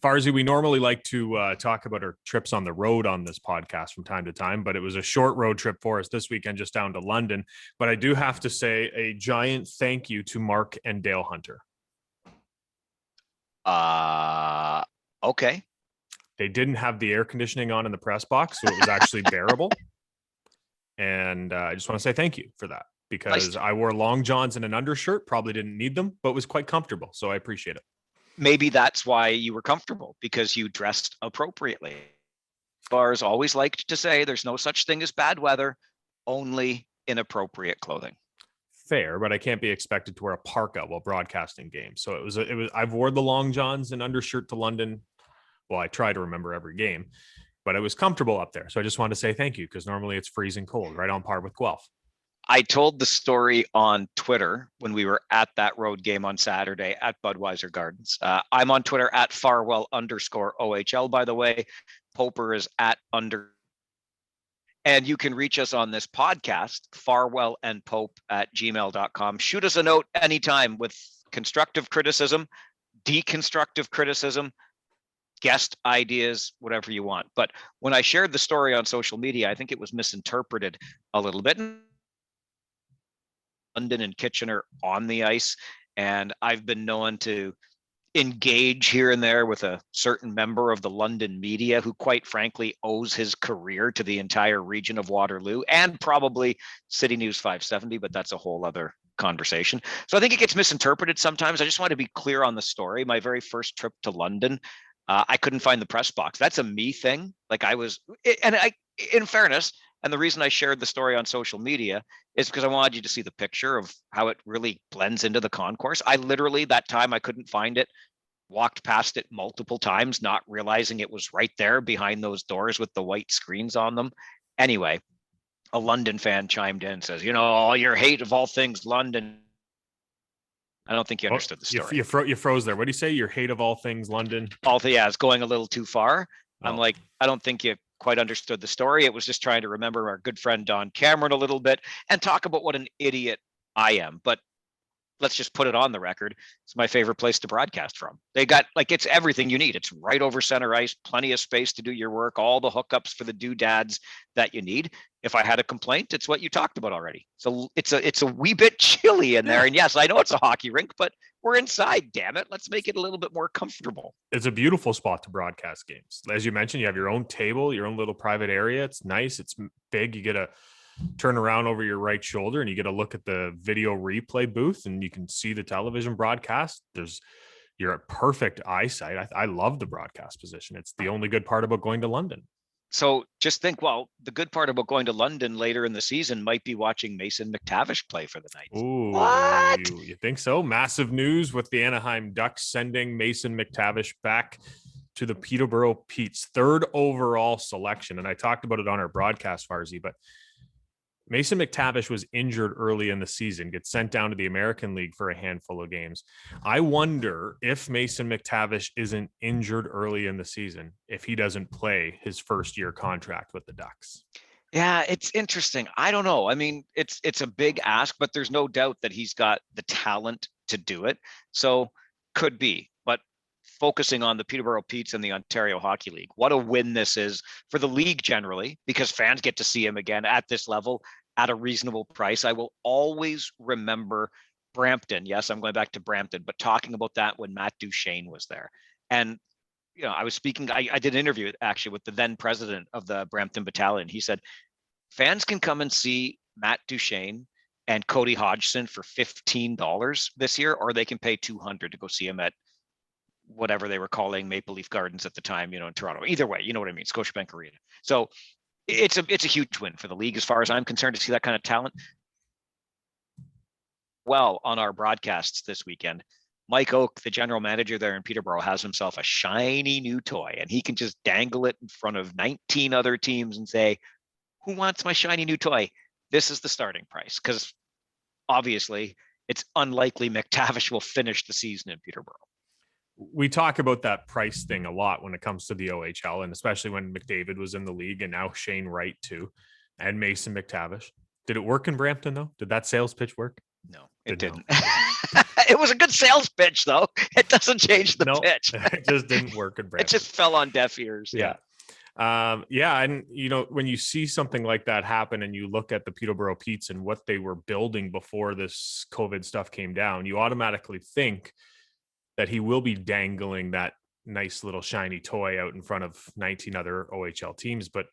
Farzy, we normally like to talk about our trips on the road on this podcast from time to time, but it was a short road trip for us this weekend, just down to London. But I do have to say a giant thank you to Mark and Dale Hunter. Okay. They didn't have the air conditioning on in the press box, so it was actually bearable. And I just want to say thank you for that, because I wore long johns and an undershirt, probably didn't need them, but was quite comfortable. So I appreciate it. Maybe that's why you were comfortable, because you dressed appropriately. Bars always liked to say there's no such thing as bad weather, only inappropriate clothing. Fair, but I can't be expected to wear a parka while broadcasting games. So it was I've worn the long johns and undershirt to London. Well, I try to remember every game, but it was comfortable up there. So I just wanted to say thank you, because normally it's freezing cold, right on par with Guelph. I told the story on Twitter when we were at that road game on Saturday at Budweiser Gardens. I'm on Twitter at Farwell_OHL, by the way. Poper is at under. And you can reach us on this podcast, farwellandpope@gmail.com. Shoot us a note anytime with constructive criticism, deconstructive criticism, guest ideas, whatever you want. But when I shared the story on social media, I think it was misinterpreted a little bit. London and Kitchener on the ice, and I've been known to engage here and there with a certain member of the London media who, quite frankly, owes his career to the entire region of Waterloo and probably City News 570, but that's a whole other conversation. So I think it gets misinterpreted sometimes. I just want to be clear on the story. My very first trip to London, I couldn't find the press box. That's a me thing. Like in fairness, and the reason I shared the story on social media is because I wanted you to see the picture of how it really blends into the concourse. I literally, that time I couldn't find it, walked past it multiple times, not realizing it was right there behind those doors with the white screens on them. Anyway, a London fan chimed in and says, all your hate of all things London. I don't think you understood the story. You froze there. What do you say? Your hate of all things London? It's going a little too far. I'm like, I don't think you quite understood the story. It was just trying to remember our good friend Don Cameron a little bit and talk about what an idiot I am. But let's just put it on the record. It's my favorite place to broadcast from. They got it's everything you need. It's right over center ice, plenty of space to do your work, all the hookups for the doodads that you need. If I had a complaint, it's what you talked about already. So it's a wee bit chilly in there. And yes, I know it's a hockey rink, but we're inside, damn it. Let's make it a little bit more comfortable. It's a beautiful spot to broadcast games. As you mentioned, you have your own table, your own little private area. It's nice. It's big. You get a turn around over your right shoulder and you get a look at the video replay booth and you can see the television broadcast. You're at perfect eyesight. I love the broadcast position. It's the only good part about going to London. So just think, the good part about going to London later in the season might be watching Mason McTavish play for the Knights. Ooh, what? You think so? Massive news with the Anaheim Ducks sending Mason McTavish back to the Peterborough Petes, 3rd overall selection. And I talked about it on our broadcast, Farzy, but Mason McTavish was injured early in the season, gets sent down to the American League for a handful of games. I wonder if Mason McTavish isn't injured early in the season, if he doesn't play his first-year contract with the Ducks. Yeah, it's interesting. I don't know. I mean, it's a big ask, but there's no doubt that he's got the talent to do it. So could be. But focusing on the Peterborough Petes and the Ontario Hockey League, what a win this is for the league generally, because fans get to see him again at this level at a reasonable price. I will always remember Brampton. Yes, I'm going back to Brampton, but talking about that when Matt Duchene was there. And, I was speaking, I did an interview actually with the then president of the Brampton Battalion. He said, fans can come and see Matt Duchene and Cody Hodgson for $15 this year, or they can pay $200 to go see him at whatever they were calling Maple Leaf Gardens at the time, in Toronto. Either way, you know what I mean, Scotiabank Arena. So it's a huge win for the league as far as I'm concerned to see that kind of talent. Well, on our broadcasts this weekend, Mike Oak, the general manager there in Peterborough, has himself a shiny new toy, and he can just dangle it in front of 19 other teams and say, who wants my shiny new toy? This is the starting price, because obviously it's unlikely McTavish will finish the season in Peterborough. We talk about that price thing a lot when it comes to the OHL, and especially when McDavid was in the league and now Shane Wright too, and Mason McTavish. Did it work in Brampton though? Did that sales pitch work? No, it Didn't. didn't. It was a good sales pitch, though. It doesn't change the pitch. It just didn't work in It Brantford. just fell on deaf ears. Yeah. And when you see something like that happen and you look at the Peterborough Petes and what they were building before this COVID stuff came down, you automatically think that he will be dangling that nice little shiny toy out in front of 19 other OHL teams. But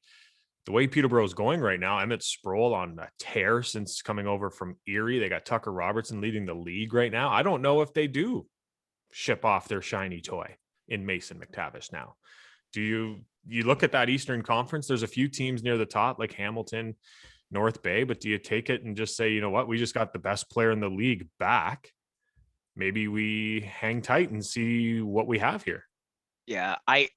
the way Peterborough is going right now, Emmett Sproul on a tear since coming over from Erie. They got Tucker Robertson leading the league right now. I don't know if they do ship off their shiny toy in Mason McTavish now. Do you look at that Eastern Conference? There's a few teams near the top like Hamilton, North Bay, but do you take it and just say, you know what, we just got the best player in the league back. Maybe we hang tight and see what we have here. Yeah, I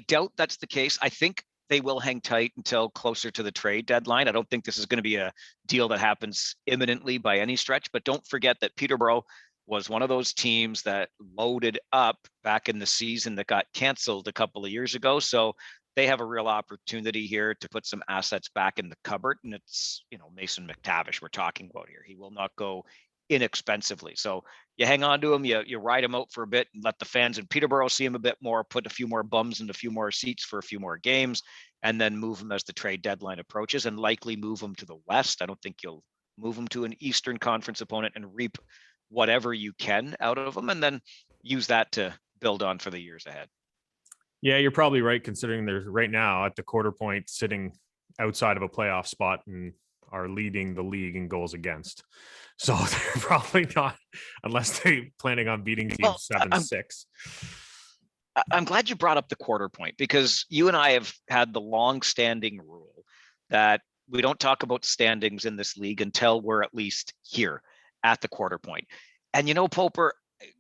doubt that's the case. I think they will hang tight until closer to the trade deadline. I don't think this is going to be a deal that happens imminently by any stretch, but don't forget that Peterborough was one of those teams that loaded up back in the season that got canceled a couple of years ago. So they have a real opportunity here to put some assets back in the cupboard. And it's, Mason McTavish we're talking about here. He will not go inexpensively. So you hang on to him, you ride him out for a bit and let the fans in Peterborough see him a bit more, put a few more bums and a few more seats for a few more games, and then move him as the trade deadline approaches and likely move him to the West. I don't think you'll move him to an Eastern Conference opponent and reap whatever you can out of him and then use that to build on for the years ahead. Yeah, you're probably right, considering there's right now at the quarter point sitting outside of a playoff spot and are leading the league in goals against. So they're probably not, unless they're planning on beating teams 7-6. I'm glad you brought up the quarter point, because you and I have had the long-standing rule that we don't talk about standings in this league until we're at least here at the quarter point. And Poper,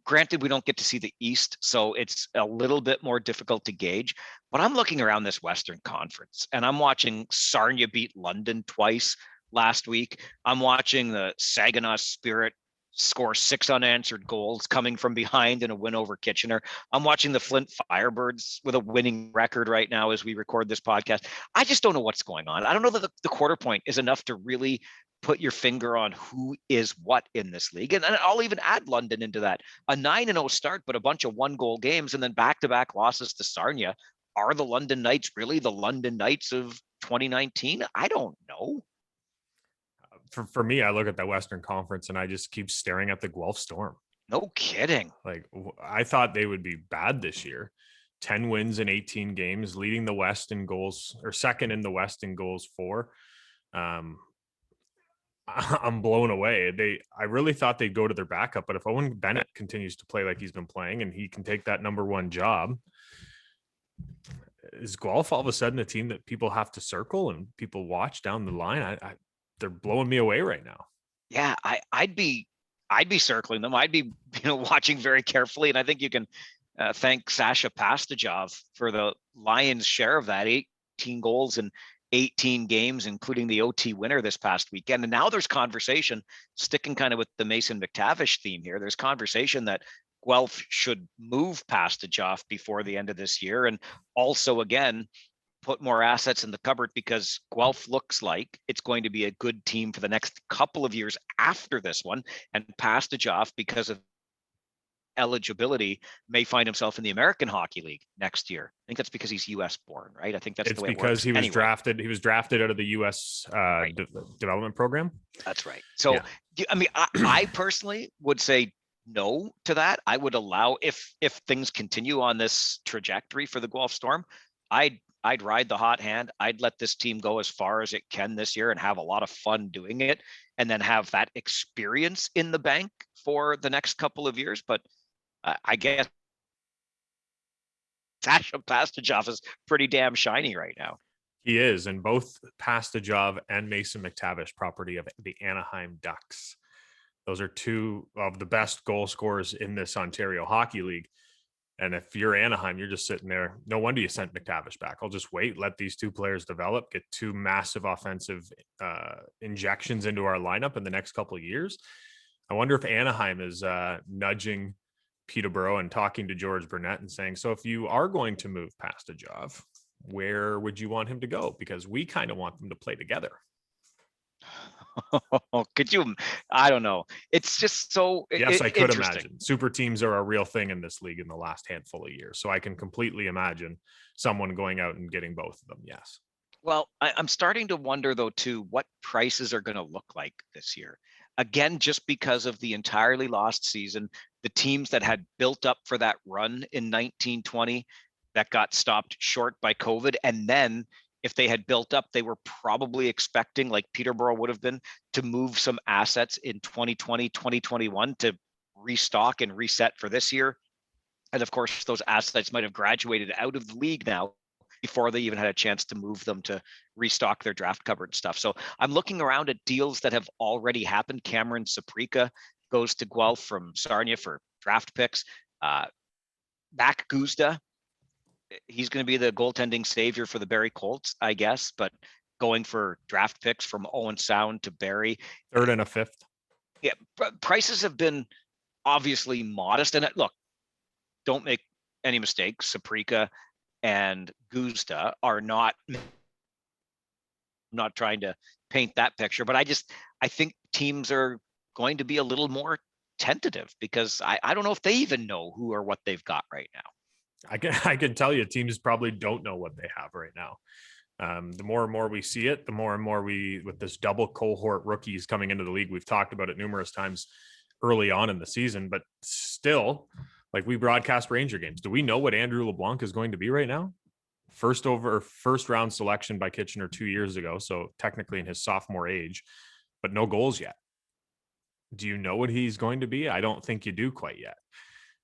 granted, we don't get to see the East, so it's a little bit more difficult to gauge. But I'm looking around this Western Conference, and I'm watching Sarnia beat London twice last week. I'm watching the Saginaw Spirit score 6 unanswered goals coming from behind in a win over Kitchener. I'm watching the Flint Firebirds with a winning record right now as we record this podcast. I just don't know what's going on. I don't know that the quarter point is enough to really put your finger on who is what in this league. And I'll even add London into that. A 9-0 start, but a bunch of 1-goal games and then back-to-back losses to Sarnia. Are the London Knights really the London Knights of 2019? I don't know. For me, I look at the Western Conference and I just keep staring at the Guelph Storm. No kidding. Like, I thought they would be bad this year. 10 wins in 18 games, leading the West in goals, or second in the West in goals for. I'm blown away. I really thought they'd go to their backup, but if Owen Bennett continues to play like he's been playing and he can take that number one job, is Guelph all of a sudden a team that people have to circle and people watch down the line? They're blowing me away right now. Yeah, I'd be circling them. I'd be watching very carefully, and I think you can thank Sasha Pastajov for the Lions' share of that. 18 goals in 18 games, including the OT winner this past weekend. And now there's conversation, sticking kind of with the Mason McTavish theme here. There's conversation that Guelph should move Pastajov before the end of this year, and also again put more assets in the cupboard, because Guelph looks like it's going to be a good team for the next couple of years after this one. And Pastajov, because of eligibility, may find himself in the American Hockey League next year. I think that's because he's U.S. born, right? I think that's the way it works. Because he was drafted. He was drafted out of the U.S. Right. Development program. That's right. So, yeah. I mean, I personally would say no to that. I would allow, if things continue on this trajectory for the Guelph Storm, I'd ride the hot hand. I'd let this team go as far as it can this year and have a lot of fun doing it, and then have that experience in the bank for the next couple of years. But I guess Sasha Pastajov is pretty damn shiny right now. He is, and both Pastajov and Mason McTavish, property of the Anaheim Ducks. Those are two of the best goal scorers in this Ontario Hockey League. And if you're Anaheim, you're just sitting there. No wonder you sent McTavish back. I'll just wait, let these two players develop, get two massive offensive injections into our lineup in the next couple of years. I wonder if Anaheim is nudging Peterborough and talking to George Burnett and saying, so if you are going to move Pastajov, where would you want him to go? Because we kind of want them to play together. Could you? I don't know. It's just so Yes, I could interesting. imagine. Super teams are a real thing in this league in the last handful of years. So I can completely imagine someone going out and getting both of them. Yes. Well, I'm starting to wonder though too what prices are going to look like this year. Again, just because of the entirely lost season, the teams that had built up for that run in 1920 that got stopped short by COVID, and then if they had built up, they were probably expecting, like Peterborough would have been, to move some assets in 2020, 2021 to restock and reset for this year. And of course, those assets might have graduated out of the league now before they even had a chance to move them to restock their draft cupboard stuff. So I'm looking around at deals that have already happened. Cameron Saprika goes to Guelph from Sarnia for draft picks. Mac Guzda, he's going to be the goaltending savior for the Barrie Colts, I guess, but going for draft picks from Owen Sound to Barrie. Third and a fifth. Yeah, prices have been obviously modest. And look, don't make any mistakes. Saprika and Guzda are not trying to paint that picture, but I think teams are going to be a little more tentative because I don't know if they even know who or what they've got right now. I can tell you teams probably don't know what they have right now. The more and more we see it, the more and more with this double cohort rookies coming into the league, we've talked about it numerous times early on in the season, but still, like, we broadcast Ranger games. Do we know what Andrew LeBlanc is going to be right now? First round selection by Kitchener 2 years ago. So technically in his sophomore age, but no goals yet. Do you know what he's going to be? I don't think you do quite yet.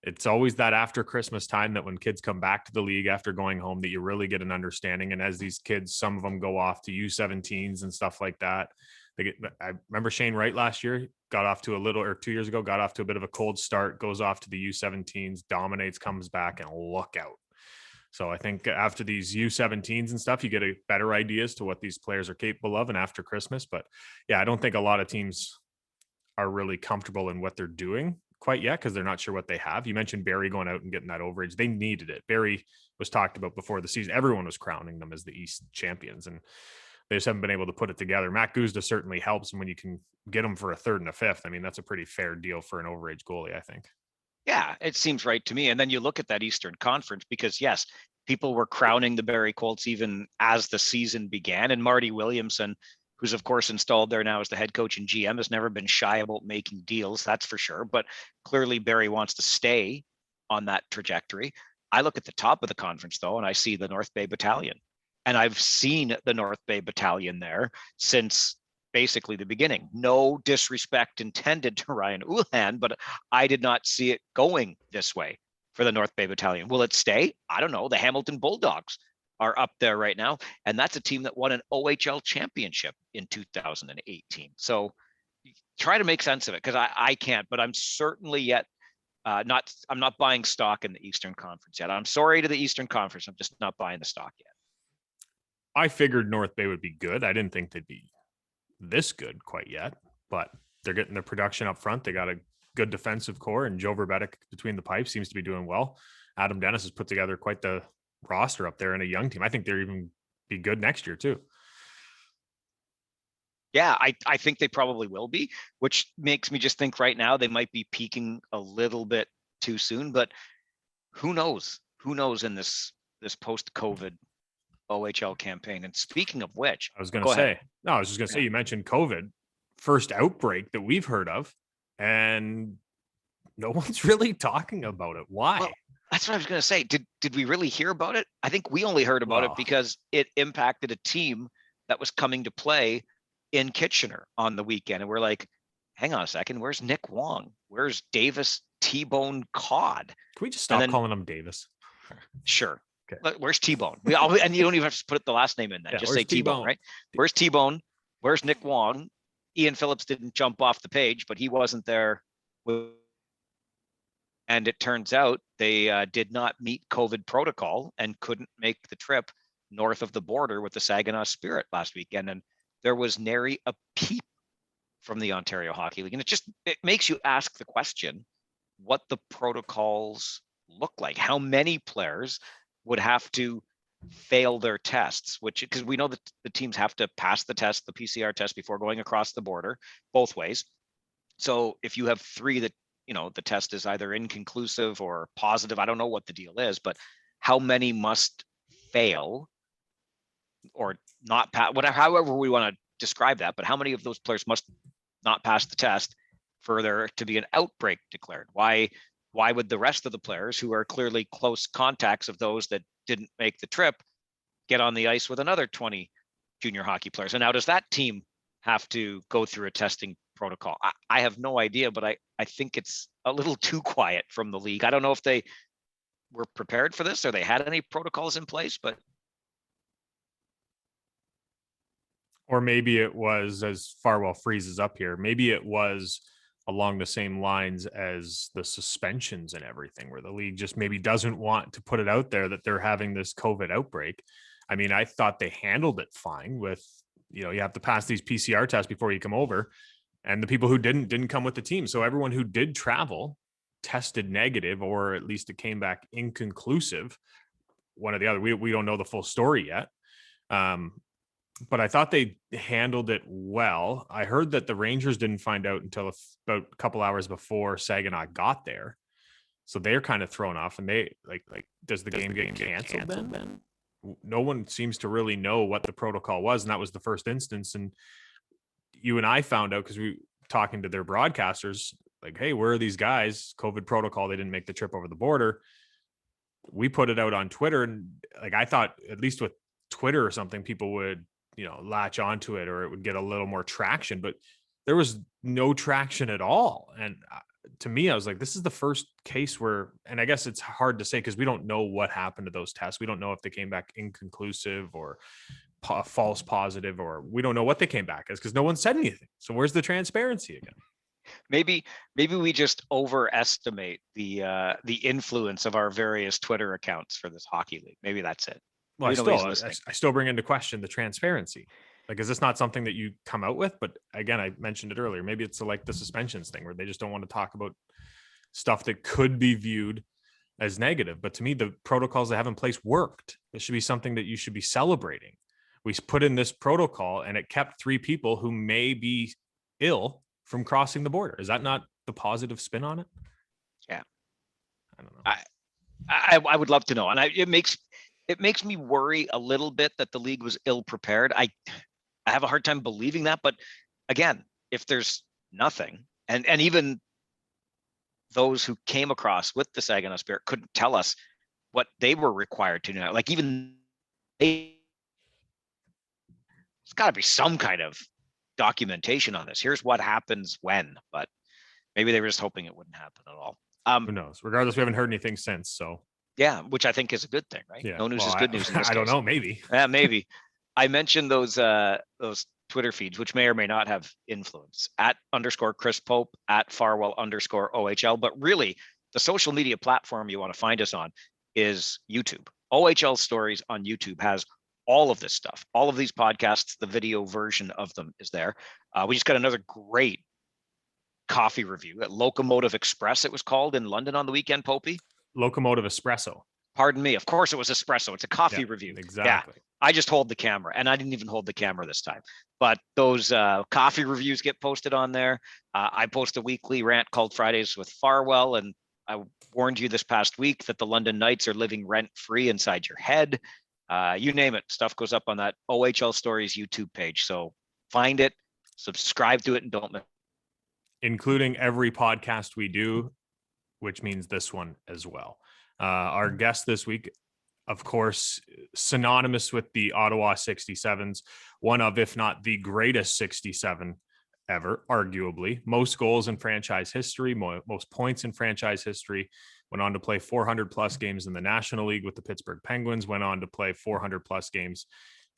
It's always that after Christmas time that when kids come back to the league after going home that you really get an understanding. And as these kids, some of them go off to U17s and stuff like that. I remember Shane Wright last year got off to 2 years ago, got off to a bit of a cold start, goes off to the U17s, dominates, comes back, and look out. So I think after these U17s and stuff, you get a better idea as to what these players are capable of and after Christmas. But yeah, I don't think a lot of teams are really comfortable in what they're doing quite yet because they're not sure what they have. You mentioned Barrie going out and getting that overage. They needed it. Barrie was talked about before the season. Everyone was crowning them as the East champions, and they just haven't been able to put it together. Matt Guzda certainly helps, and when you can get him for a third and a fifth, I mean, that's a pretty fair deal for an overage goalie, I think. Yeah, it seems right to me. And then you look at that Eastern Conference because, yes, people were crowning the Barrie Colts even as the season began. And Marty Williamson, who's of course installed there now as the head coach and GM, has never been shy about making deals, that's for sure. But clearly Barrie wants to stay on that trajectory. I look at the top of the conference, though, and I see the North Bay Battalion. And I've seen the North Bay Battalion there since basically the beginning. No disrespect intended to Ryan Ulan, but I did not see it going this way for the North Bay Battalion. Will it stay? I don't know. The Hamilton Bulldogs are up there right now, and that's a team that won an OHL championship in 2018. So try to make sense of it, because I can't, but I'm certainly yet I'm not buying stock in the Eastern Conference yet. I'm sorry to the Eastern Conference. I'm just not buying the stock yet. I figured North Bay would be good. I didn't think they'd be this good quite yet, but they're getting their production up front. They got a good defensive core, and Joe Verbetic between the pipes seems to be doing well. Adam Dennis has put together quite the roster up there in a young team. I think they're even be good next year too. Yeah, I think they probably will be, which makes me just think right now they might be peaking a little bit too soon, but who knows? Who knows in this post-COVID OHL campaign? And speaking of which, I was going to say, you mentioned COVID, first outbreak that we've heard of, and no one's really talking about it. Why? Well, that's what I was going to say. Did we really hear about it? I think we only heard about it because it impacted a team that was coming to play in Kitchener on the weekend. And we're like, hang on a second, where's Nick Wong? Where's Davis T-Bone Cod? Can we just stop calling him Davis? Sure. Okay. Where's T-Bone? And you don't even have to put the last name in that. Just say T-Bone, right? Where's T-Bone? Where's Nick Wong? Ian Phillips didn't jump off the page, but he wasn't there. And it turns out they did not meet COVID protocol and couldn't make the trip north of the border with the Saginaw Spirit last weekend. And there was nary a peep from the Ontario Hockey League. And it makes you ask the question, what the protocols look like. How many players would have to fail their tests, which, because we know that the teams have to pass the test, the PCR test, before going across the border, both ways. So if you have 3 that, the test is either inconclusive or positive, I don't know what the deal is, but how many must fail or not pass, whatever, however we want to describe that, but how many of those players must not pass the test for there to be an outbreak declared? Why would the rest of the players, who are clearly close contacts of those that didn't make the trip, get on the ice with another 20 junior hockey players? And now does that team have to go through a testing protocol? I have no idea, but I think it's a little too quiet from the league. I don't know if they were prepared for this or they had any protocols in place, but. Or maybe it was, as Farwell freezes up here, maybe it was along the same lines as the suspensions and everything, where the league just maybe doesn't want to put it out there that they're having this COVID outbreak. I mean, I thought they handled it fine with, you have to pass these PCR tests before you come over. And the people who didn't come with the team. So everyone who did travel tested negative, or at least it came back inconclusive, one or the other. We don't know the full story yet. But I thought they handled it well. I heard that the Rangers didn't find out until about a couple hours before Saginaw got there. So they're kind of thrown off, and they like, does the game get canceled then? No one seems to really know what the protocol was. And that was the first instance. And you and I found out because we talking to their broadcasters, like, hey, where are these guys? COVID protocol. They didn't make the trip over the border. We put it out on Twitter. And like, I thought at least with Twitter or something, people would, latch onto it, or it would get a little more traction, but there was no traction at all. And to me, I was like, this is the first case where, and I guess it's hard to say because we don't know what happened to those tests. We don't know if they came back inconclusive or false positive, or we don't know what they came back as because no one said anything. So where's the transparency again? Maybe we just overestimate the influence of our various Twitter accounts for this hockey league. Maybe that's it. Well, I still bring into question the transparency. Like, is this not something that you come out with? But again, I mentioned it earlier. Maybe it's like the suspensions thing where they just don't want to talk about stuff that could be viewed as negative. But to me, the protocols they have in place worked. This should be something that you should be celebrating. We put in this protocol and it kept 3 people who may be ill from crossing the border. Is that not the positive spin on it? Yeah. I don't know. I would love to know. And it makes me worry a little bit that the league was ill prepared. I have a hard time believing that, but again, if there's nothing, and even those who came across with the Saginaw Spirit couldn't tell us what they were required to know. Like, even there's got to be some kind of documentation on this. Here's what happens when, but maybe they were just hoping it wouldn't happen at all. Who knows? Regardless, we haven't heard anything since. So yeah, which I think is a good thing, right? Yeah. No news is good news. In this I don't case. know. Maybe. Yeah, maybe. I mentioned those Twitter feeds, which may or may not have influence, @_Chris Pope, @Farwell_OHL. But really, the social media platform you want to find us on is YouTube. OHL Stories on YouTube has all of this stuff, all of these podcasts. The video version of them is there. We just got another great coffee review at Locomotive Express, it was called, in London on the weekend, Popey. Locomotive Espresso. Pardon me. Of course it was espresso. It's a coffee review. Exactly. Yeah. I just hold the camera, and I didn't even hold the camera this time. But those coffee reviews get posted on there. I post a weekly rant called Fridays with Farwell, and I warned you this past week that the London Knights are living rent-free inside your head. You name it. Stuff goes up on that OHL Stories YouTube page. So find it, subscribe to it, and don't miss. Including every podcast we do, which means this one as well. Our guest this week, of course, synonymous with the Ottawa 67s, one of, if not the greatest 67 ever, arguably. Most goals in franchise history, most points in franchise history. Went on to play 400 plus games in the National League with the Pittsburgh Penguins. Went on to play 400 plus games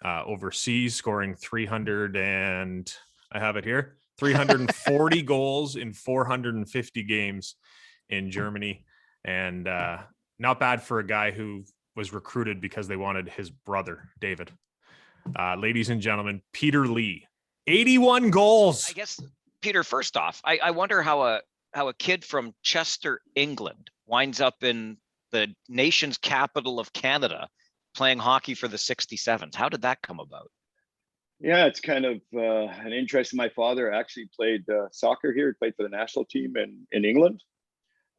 overseas, scoring 300 and I have it here, 340 goals in 450 games in Germany. And not bad for a guy who was recruited because they wanted his brother, David. Ladies and gentlemen, Peter Lee, 81 goals. I guess, Peter, first off, I wonder how a kid from Chester, England winds up in the nation's capital of Canada playing hockey for the 67s. How did that come about? Yeah, it's kind of an interest. My father actually played soccer here. He played for the national team in England.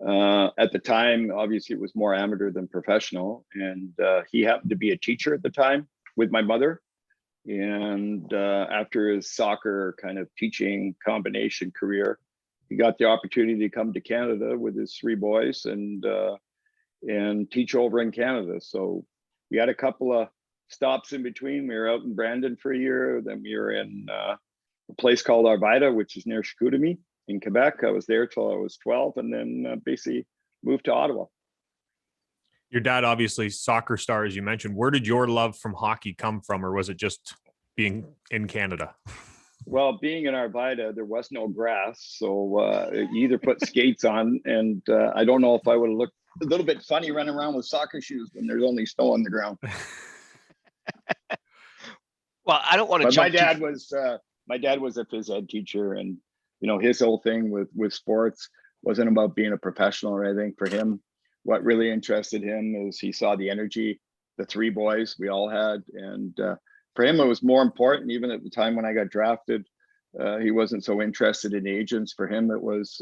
At the time, obviously, it was more amateur than professional. And he happened to be a teacher at the time with my mother. And after his soccer kind of teaching combination career, he got the opportunity to come to Canada with his 3 boys and teach over in Canada. So we had a couple of stops in between. We were out in Brandon for a year. Then we were in a place called Arvida, which is near Chicoutimi in Quebec. I was there till I was 12, and then basically moved to Ottawa. Your dad, obviously soccer star, as you mentioned. Where did your love from hockey come from, or was it just being in Canada? Well, being in Arvida, there was no grass, so you either put skates on, and I don't know if I would have looked a little bit funny running around with soccer shoes when there's only snow on the ground. Well, I don't want to But jump. My dad was a phys ed teacher, and his whole thing with sports wasn't about being a professional. I think for him, what really interested him is he saw the energy the 3 boys we all had, and for him it was more important. Even at the time when I got drafted, he wasn't so interested in agents. For him, it was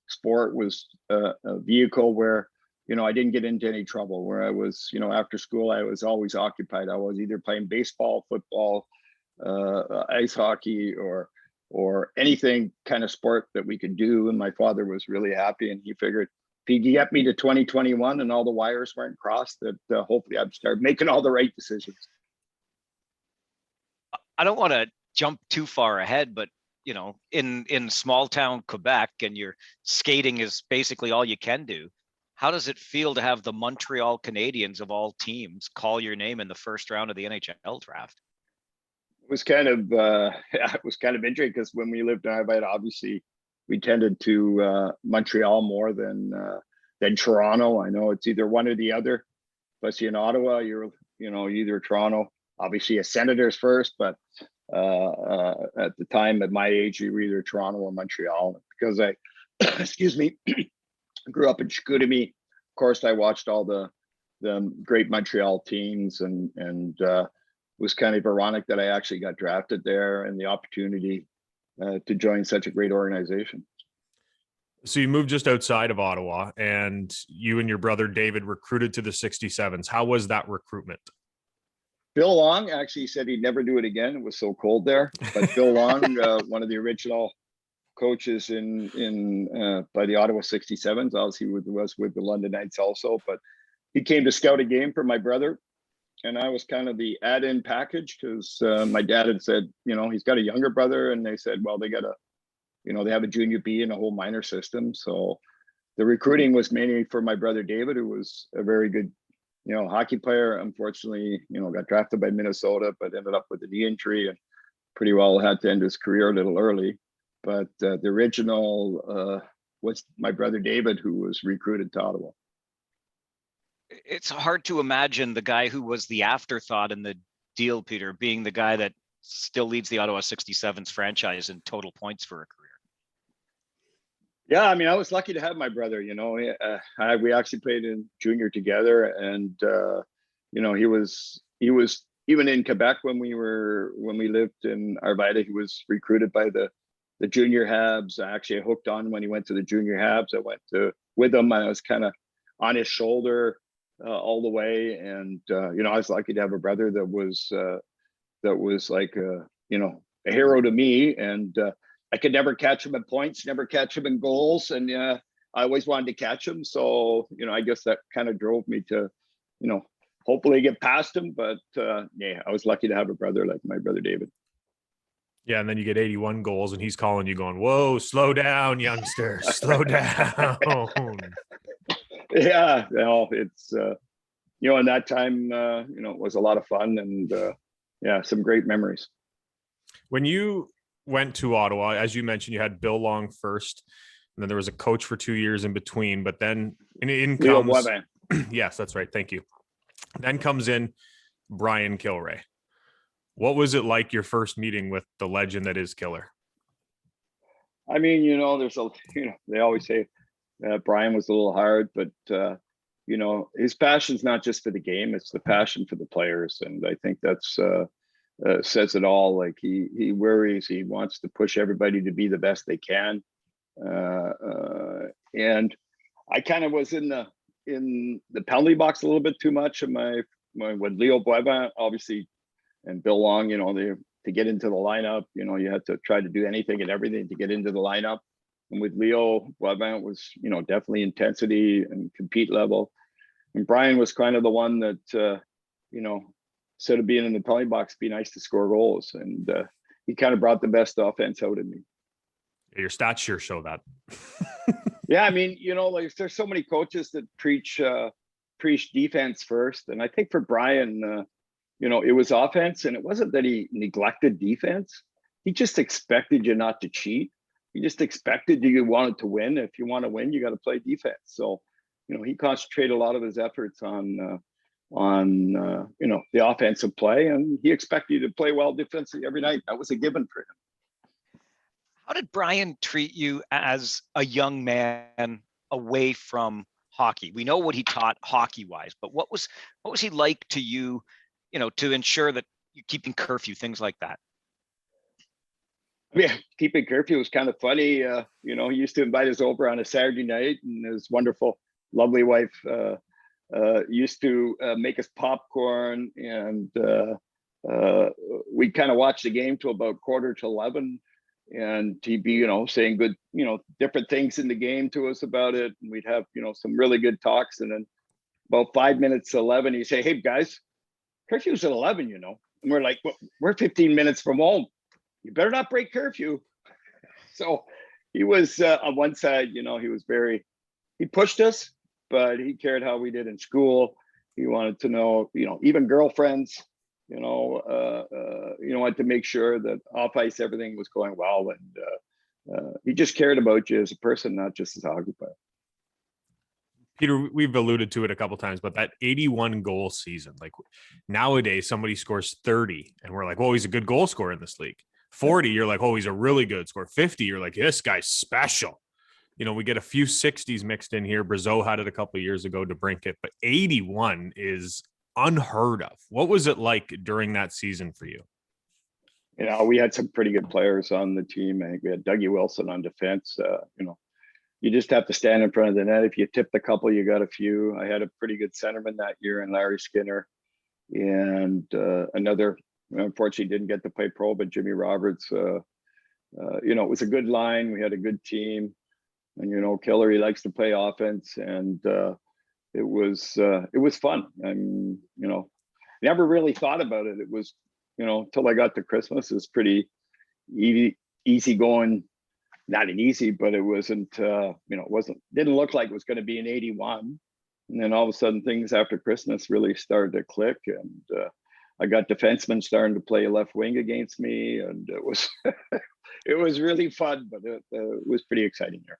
sport was a vehicle where I didn't get into any trouble, where I was, after school, I was always occupied. I was either playing baseball, football, ice hockey, or anything kind of sport that we could do. And my father was really happy, and he figured if he could get me to 2021 and all the wires weren't crossed, that hopefully I'd start making all the right decisions. I don't want to jump too far ahead, but in small town Quebec, and your skating is basically all you can do. How does it feel to have the Montreal Canadiens of all teams call your name in the first round of the NHL draft? It was kind of interesting, because when we lived in Arvida, obviously we tended to Montreal more than Toronto. I know it's either one or the other, especially in Ottawa. You're either Toronto, obviously a Senators first, but at the time at my age, you were either Toronto or Montreal. Because I, excuse me, grew up in Chicoutimi. Of course, I watched all the great Montreal teams, and it was kind of ironic that I actually got drafted there and the opportunity to join such a great organization. So you moved just outside of Ottawa, and you and your brother David recruited to the 67s. How was that recruitment? Phil Long actually said he'd never do it again. It was so cold there. But Phil Long, one of the original coaches in by the Ottawa 67s, obviously was with the London Knights also. But he came to scout a game for my brother, and I was kind of the add-in package, because my dad had said, he's got a younger brother, and they said, well, they got they have a junior B and a whole minor system. So the recruiting was mainly for my brother David, who was a very good hockey player. Unfortunately, got drafted by Minnesota, but ended up with a knee injury and pretty well had to end his career a little early. But the original was my brother David, who was recruited to Ottawa. It's hard to imagine the guy who was the afterthought in the deal, Peter, being the guy that still leads the Ottawa 67s franchise in total points for a career. Yeah, I mean, I was lucky to have my brother. We actually played in junior together, and he was even in Quebec when we lived in Arvida. He was recruited by the junior Habs. I actually hooked on when he went to the junior Habs. I went with him. I was kind of on his shoulder all the way, and I was lucky to have a brother that was like a hero to me. And I could never catch him in points, never catch him in goals, and I always wanted to catch him. So I guess that kind of drove me to hopefully get past him. But yeah, I was lucky to have a brother like my brother David. Yeah, and then you get 81 goals, and he's calling you, going, "Whoa, slow down, youngster, slow down." Yeah, it's in that time, it was a lot of fun, and yeah, some great memories. When you went to Ottawa, as you mentioned, you had Bill Long first, and then there was a coach for 2 years in between. But then in comes, yes, that's right. Thank you. Then comes in Brian Kilrea. What was it like, your first meeting with the legend that is Killer? I mean, there's they always say Brian was a little hard, but his passion's not just for the game, it's the passion for the players. And I think that's says it all. Like he worries, he wants to push everybody to be the best they can. And I kind of was in the penalty box a little bit too much in my with Leo Boivin, obviously, and Bill Long, to get into the lineup, you had to try to do anything and everything to get into the lineup. And with Leo Boivin, it was, definitely intensity and compete level. And Brian was kind of the one that, instead of being in the penalty box, be nice to score goals. And he kind of brought the best offense out in me. Your stats sure show that. Yeah, I mean, like there's so many coaches that preach defense first. And I think for Brian, it was offense, and it wasn't that he neglected defense. He just expected you not to cheat. He just expected you wanted to win. If you want to win, you got to play defense. So, he concentrated a lot of his efforts on the offensive play, and he expected you to play well defensively every night. That was a given for him. How did Brian treat you as a young man away from hockey? We know what he taught hockey-wise, but what was he like to you, to ensure that you're keeping curfew, things like that? Yeah, keeping curfew was kind of funny. He used to invite us over on a Saturday night, and his wonderful, lovely wife used to make us popcorn, and we'd kind of watch the game till about 11:15. And he'd be, saying good, different things in the game to us about it. And we'd have, some really good talks. And then about 5 minutes to 11, he'd say, "Hey guys, curfew's at 11, And we're like, well, we're 15 minutes from home. You better not break curfew." So he was on one side, he pushed us, but he cared how we did in school. He wanted to know, even girlfriends, wanted to make sure that off ice, everything was going well. And he just cared about you as a person, not just as a hockey player. Peter, we've alluded to it a couple of times, but that 81 goal season, like nowadays somebody scores 30 and we're like, well, he's a good goal scorer in this league. 40, you're like, oh, he's a really good scorer. 50, you're like, this guy's special. We get a few 60s mixed in here. Brazeau had it a couple of years ago to Brinkett, but 81 is unheard of. What was it like during that season for you? We had some pretty good players on the team. I think we had Dougie Wilson on defense. You just have to stand in front of the net. If you tipped a couple, you got a few. I had a pretty good centerman that year in Larry Skinner, and another, unfortunately didn't get to play pro, but Jimmy Roberts. It was a good line. We had a good team, and Kilrea likes to play offense, and it was fun. And never really thought about it. It was till I got to Christmas. It's pretty easy going. Not an easy, but it wasn't. Didn't look like it was going to be an 81. And then all of a sudden, things after Christmas really started to click, and I got defensemen starting to play left wing against me, and it was it was really fun, but it was pretty exciting here.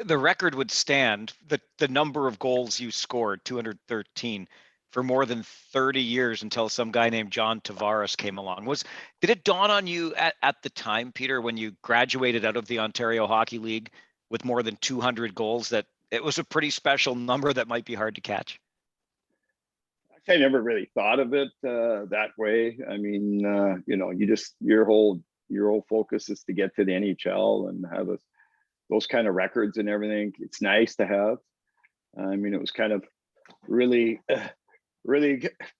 The record would stand, the number of goals you scored, 213, for more than 30 years until some guy named John Tavares came along. Did it dawn on you at the time, Peter, when you graduated out of the Ontario Hockey League with more than 200 goals, that it was a pretty special number that might be hard to catch? I never really thought of it that way. I mean, your whole focus is to get to the NHL and have those kind of records and everything. It's nice to have. I mean, it was kind of really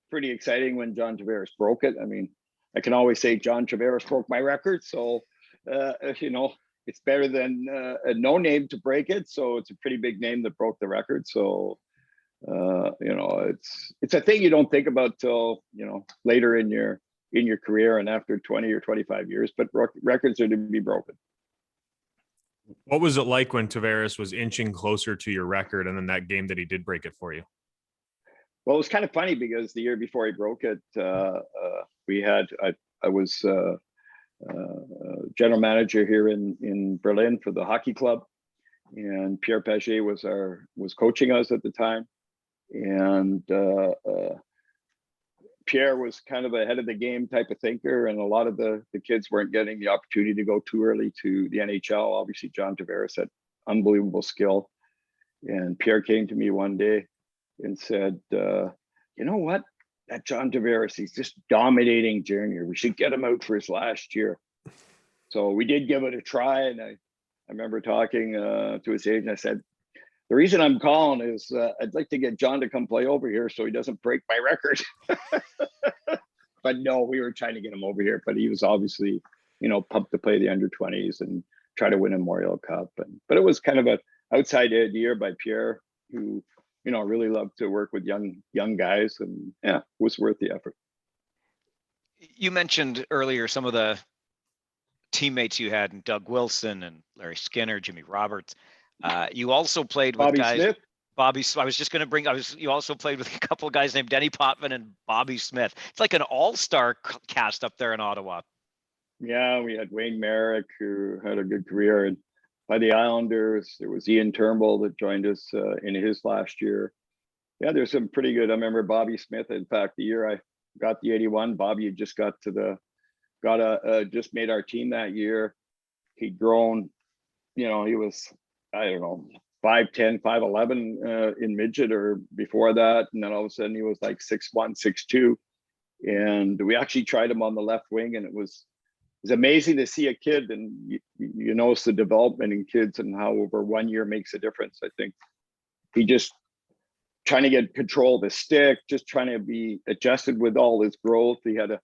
pretty exciting when John Tavares broke it. I mean, I can always say John Tavares broke my record, so it's better than a no name to break it. So it's a pretty big name that broke the record. So it's a thing you don't think about till later in your career and after 20 or 25 years. But records are to be broken. What was it like when Tavares was inching closer to your record, and then that game that he did break it for you? Well, it was kind of funny because the year before he broke it, I was general manager here in Berlin for the hockey club, and Pierre Paget was coaching us at the time, and Pierre was kind of ahead of the game type of thinker, and a lot of the kids weren't getting the opportunity to go too early to the NHL. Obviously, John Tavares had unbelievable skill. And Pierre came to me one day and said, you know what? That John Tavares, he's just dominating junior. We should get him out for his last year. So we did give it a try. And I remember talking to his agent. I said, the reason I'm calling is I'd like to get John to come play over here so he doesn't break my record. But no, we were trying to get him over here. But he was obviously, pumped to play the under-20s and try to win a Memorial Cup. But it was kind of an outside idea by Pierre, who really loved to work with young guys, and yeah, it was worth the effort. You mentioned earlier some of the teammates you had, and Doug Wilson and Larry Skinner, Jimmy Roberts. You also played with Bobby guys. Smith. I was just going to bring. You also played with a couple of guys named Denny Potvin and Bobby Smith. It's like an all-star cast up there in Ottawa. Yeah, we had Wayne Merrick, who had a good career, and by the Islanders, there was Ian Turnbull that joined us in his last year. Yeah, there's some pretty good. I remember Bobby Smith. In fact, the year I got the 81, Bobby had just just made our team that year. He'd grown, he was, I don't know, 5'10", 5'11" in midget or before that. And then all of a sudden he was like 6'1", 6'2". And we actually tried him on the left wing, and it was amazing to see a kid, and you notice the development in kids and how over 1 year makes a difference. I think he just trying to get control of his stick, just trying to be adjusted with all his growth. It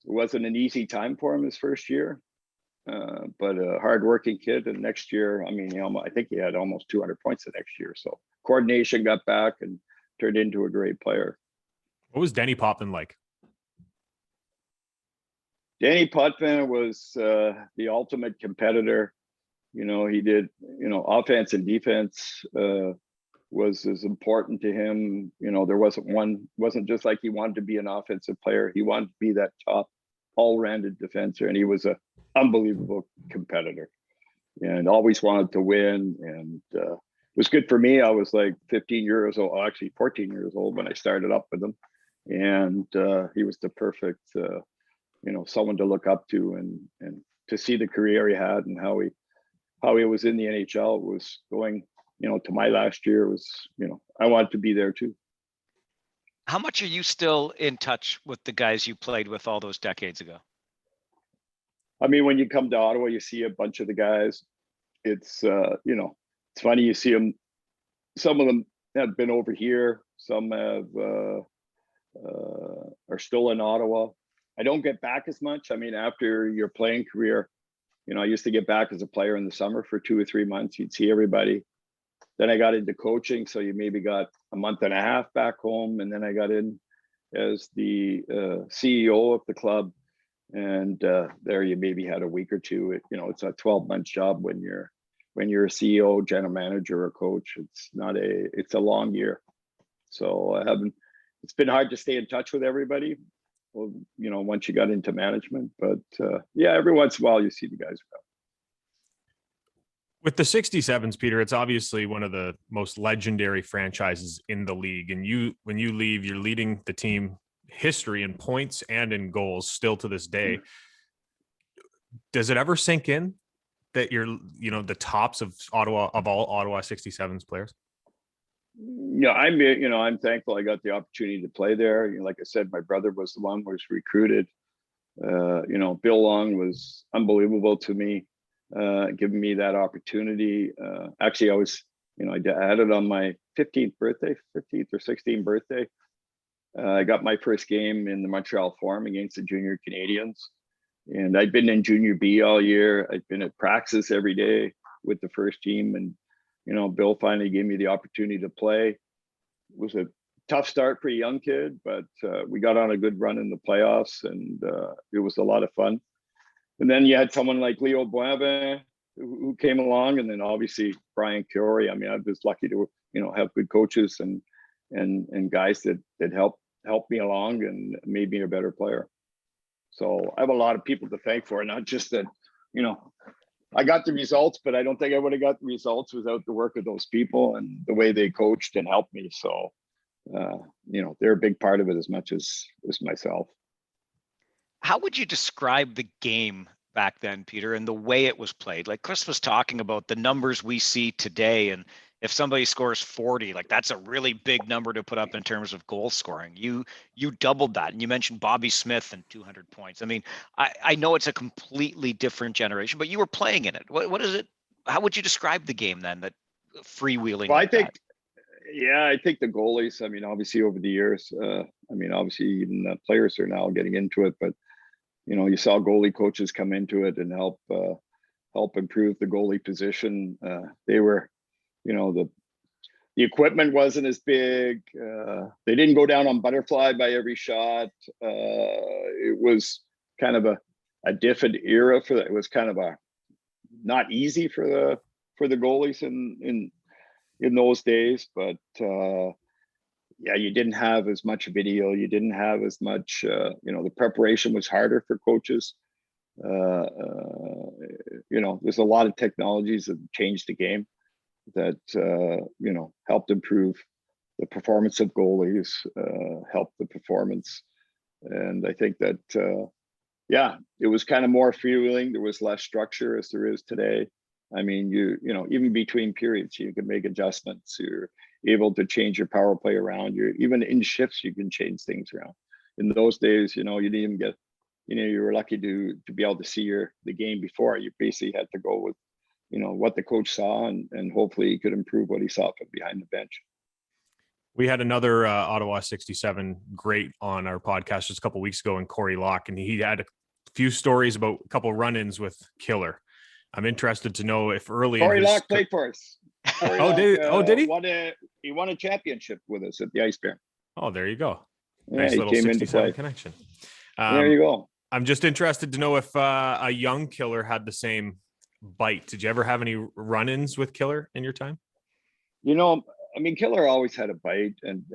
wasn't an easy time for him his first year, but a hardworking kid. And next year, I think he had almost 200 points the next year. So coordination got back and turned into a great player. What was Denny Potvin like? Danny Potvin was the ultimate competitor. He did, offense and defense was as important to him. There wasn't just like he wanted to be an offensive player. He wanted to be that top all-rounded defender, and he was an unbelievable competitor and always wanted to win. And it was good for me. I was like 15 years old, actually 14 years old when I started up with him. And he was the perfect, someone to look up to, and to see the career he had and how he was in the NHL was going, to my last year was, I wanted to be there too. How much are you still in touch with the guys you played with all those decades ago? When you come to Ottawa, you see a bunch of the guys. It's, it's funny, you see them. Some of them have been over here. Some have, are still in Ottawa. I don't get back as much. After your playing career, I used to get back as a player in the summer for 2 or 3 months. You'd see everybody. Then I got into coaching, so you maybe got a month and a half back home, and then I got in as the CEO of the club, and there you maybe had a week or two. It's a 12-month job when you're a CEO, general manager, or coach. It's a long year. So it's been hard to stay in touch with everybody. Well, once you got into management, but yeah, every once in a while you see the guys around. With the 67s, Peter, it's obviously one of the most legendary franchises in the league. And when you leave, you're leading the team history in points and in goals still to this day. Does it ever sink in that you're, the tops of all Ottawa 67s players? Yeah, I'm thankful I got the opportunity to play there. Like I said, my brother was the one who was recruited. Bill Long was unbelievable to me, giving me that opportunity. Actually, I had it on my 15th or 16th birthday. I got my first game in the Montreal Forum against the junior Canadiens. And I'd been in junior B all year. I'd been at practice every day with the first team. And, Bill finally gave me the opportunity to play. It was a tough start for a young kid, but we got on a good run in the playoffs, and it was a lot of fun. And then you had someone like Leo Boivin who came along, and then obviously Brian Kilrea. I was lucky to, have good coaches and guys that helped me along and made me a better player. So I have a lot of people to thank for it, not just that, I got the results, but I don't think I would have got the results without the work of those people and the way they coached and helped me. So, they're a big part of it as much as myself. How would you describe the game back then, Peter, and the way it was played? Like Chris was talking about the numbers we see today, and if somebody scores 40, like that's a really big number to put up in terms of goal scoring. You doubled that. And you mentioned Bobby Smith and 200 points. I mean, I know it's a completely different generation, but you were playing in it. What is it? How would you describe the game then, that freewheeling? Well, like I think the goalies, I mean, obviously over the years, obviously even the players are now getting into it, but you saw goalie coaches come into it and help improve the goalie position. They were, the equipment wasn't as big. They didn't go down on butterfly by every shot. It was kind of a different era for that. It was kind of not easy for the goalies in those days, but you didn't have as much video. You didn't have as much, the preparation was harder for coaches. There's a lot of technologies that changed the game that, helped improve the performance of goalies, helped the performance. And I think that, it was kind of more freewheeling. There was less structure as there is today. I mean, even between periods, you can make adjustments. You're able to change your power play around. Even in shifts, you can change things around. In those days, you didn't even get, you were lucky to be able to see the game before. You basically had to go with, what the coach saw, and hopefully he could improve what he saw from behind the bench. We had another Ottawa 67 great on our podcast just a couple of weeks ago, in Corey Locke, and he had a few stories about a couple run-ins with Killer. I'm interested to know if early Corey Locke played for us. Did he? He won a championship with us at the Ice Bear. Oh, there you go. Yeah, nice little 67 connection. There you go. I'm just interested to know if a young Killer had the same bite. Did you ever have any run-ins with Killer in your time? Killer always had a bite, and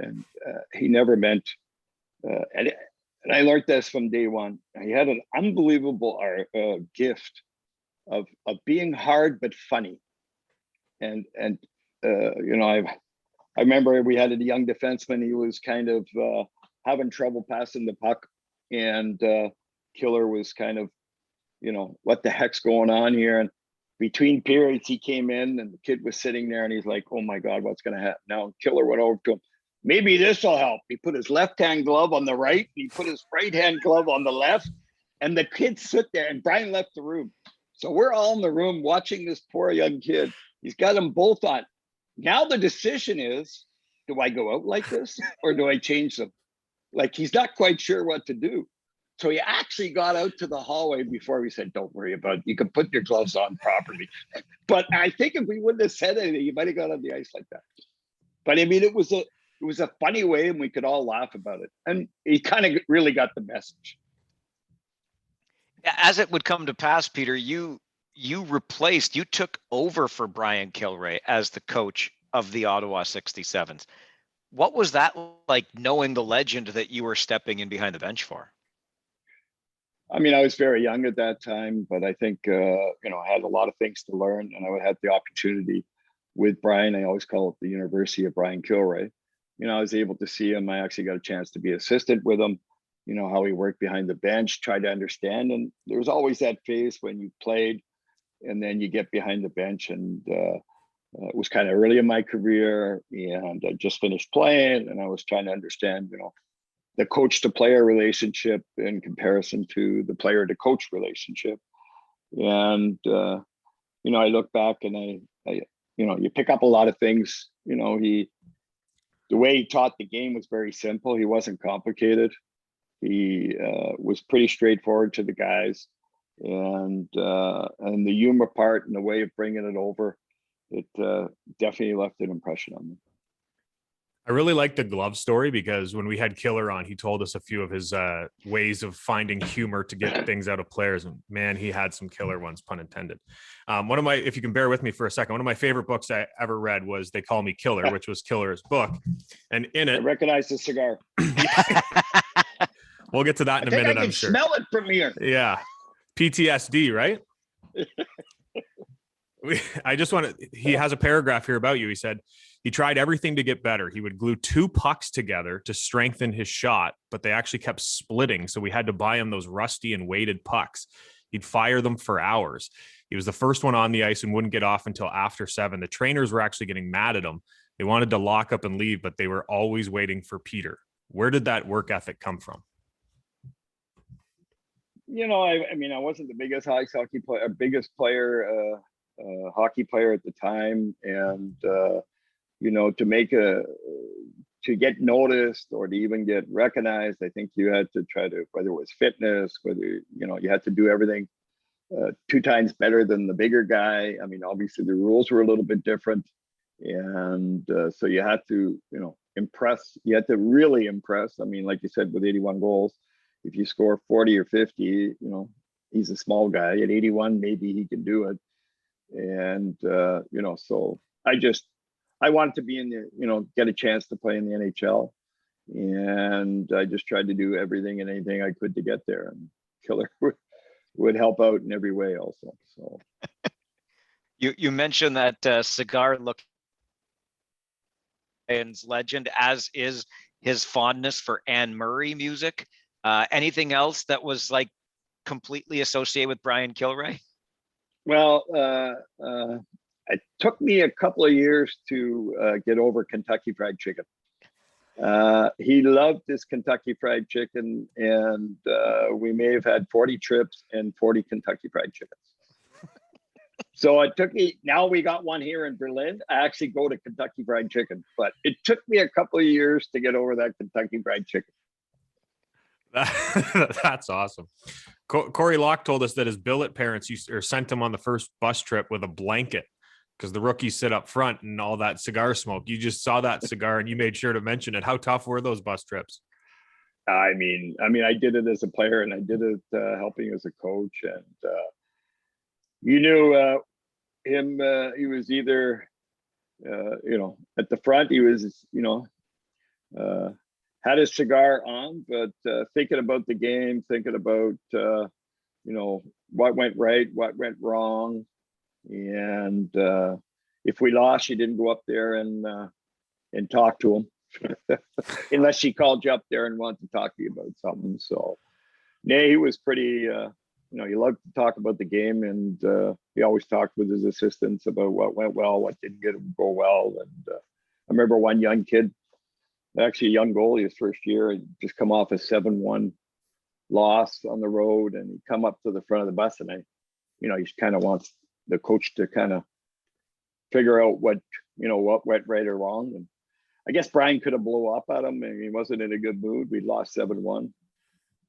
he never meant. And I learned this from day one. He had an unbelievable gift of being hard but funny, and I remember we had a young defenseman. He was kind of having trouble passing the puck, and Killer was kind of, what the heck's going on here? And between periods, he came in, and the kid was sitting there, and he's like, "Oh my God, what's going to happen now?" Killer went over to him. "Maybe this will help." He put his left-hand glove on the right, and he put his right-hand glove on the left, and the kids sit there, and Brian left the room. So we're all in the room watching this poor young kid. He's got them both on. Now the decision is, do I go out like this, or do I change them? Like, he's not quite sure what to do. So he actually got out to the hallway before we said, "Don't worry about it. You can put your gloves on properly." But I think if we wouldn't have said anything, he might have got on the ice like that. But it was a funny way, and we could all laugh about it. And he kind of really got the message. As it would come to pass, Peter, you took over for Brian Kilrea as the coach of the Ottawa 67s. What was that like, knowing the legend that you were stepping in behind the bench for? I was very young at that time, but I think, I had a lot of things to learn, and I had the opportunity with Brian. I always call it the University of Brian Kilrea. I was able to see him. I actually got a chance to be assistant with him, how he worked behind the bench, try to understand. And there was always that phase when you played and then you get behind the bench. And it was kind of early in my career, and I just finished playing, and I was trying to understand, the coach to player relationship in comparison to the player to coach relationship. And, I look back, and I you pick up a lot of things. The way he taught the game was very simple. He wasn't complicated. He was pretty straightforward to the guys, and the humor part and the way of bringing it over, it definitely left an impression on me. I really like the glove story, because when we had Killer on, he told us a few of his ways of finding humor to get things out of players. And man, he had some killer ones, pun intended. If you can bear with me for a second, one of my favorite books I ever read was They Call Me Killer, which was Killer's book. And in it, I recognize the cigar. We'll get to that in a minute, I'm sure. Smell it from here. Yeah. PTSD, right? He has a paragraph here about you. He said, he tried everything to get better. He would glue 2 pucks together to strengthen his shot, but they actually kept splitting. So we had to buy him those rusty and weighted pucks. He'd fire them for hours. He was the first one on the ice and wouldn't get off until after 7. The trainers were actually getting mad at him. They wanted to lock up and leave, but they were always waiting for Peter. Where did that work ethic come from? I mean, I wasn't the biggest hockey player, hockey player at the time. And, to get noticed or to even get recognized, I think you had to try to, whether it was fitness, whether, you had to do everything 2 times better than the bigger guy. I mean, obviously the rules were a little bit different. And so you had to, impress. You had to really impress. I mean, like you said, with 81 goals, if you score 40 or 50, he's a small guy. At 81, maybe he can do it. And, so I wanted to be in the, get a chance to play in the NHL. And I just tried to do everything and anything I could to get there. And Kilrea would help out in every way also. So you mentioned that cigar look and legend, as is his fondness for Anne Murray music. Anything else that was like completely associated with Brian Kilrea? Well, it took me a couple of years to get over Kentucky Fried Chicken. He loved this Kentucky Fried Chicken, and we may have had 40 trips and 40 Kentucky Fried Chickens. So it took me, now we got one here in Berlin. I actually go to Kentucky Fried Chicken, but it took me a couple of years to get over that Kentucky Fried Chicken. That's awesome. Corey Locke told us that his billet parents sent him on the first bus trip with a blanket because the rookies sit up front and all that cigar smoke. You just saw that cigar and you made sure to mention it. How tough were those bus trips? I mean, I did it as a player and I did it helping as a coach. And you knew him, he was either, at the front, he was, had his cigar on, but thinking about the game, thinking about, what went right, what went wrong. And if we lost, you didn't go up there and talk to him unless she called you up there and wanted to talk to you about something. So, he was pretty, he loved to talk about the game, and he always talked with his assistants about what went well, what didn't go well. And I remember one young kid, actually a young goalie, his first year, had just come off a 7-1 loss on the road, and he'd come up to the front of the bus, and he kind of wants the coach to kind of figure out what went right or wrong. And I guess Brian could have blew up at him, and he wasn't in a good mood. We lost 7-1.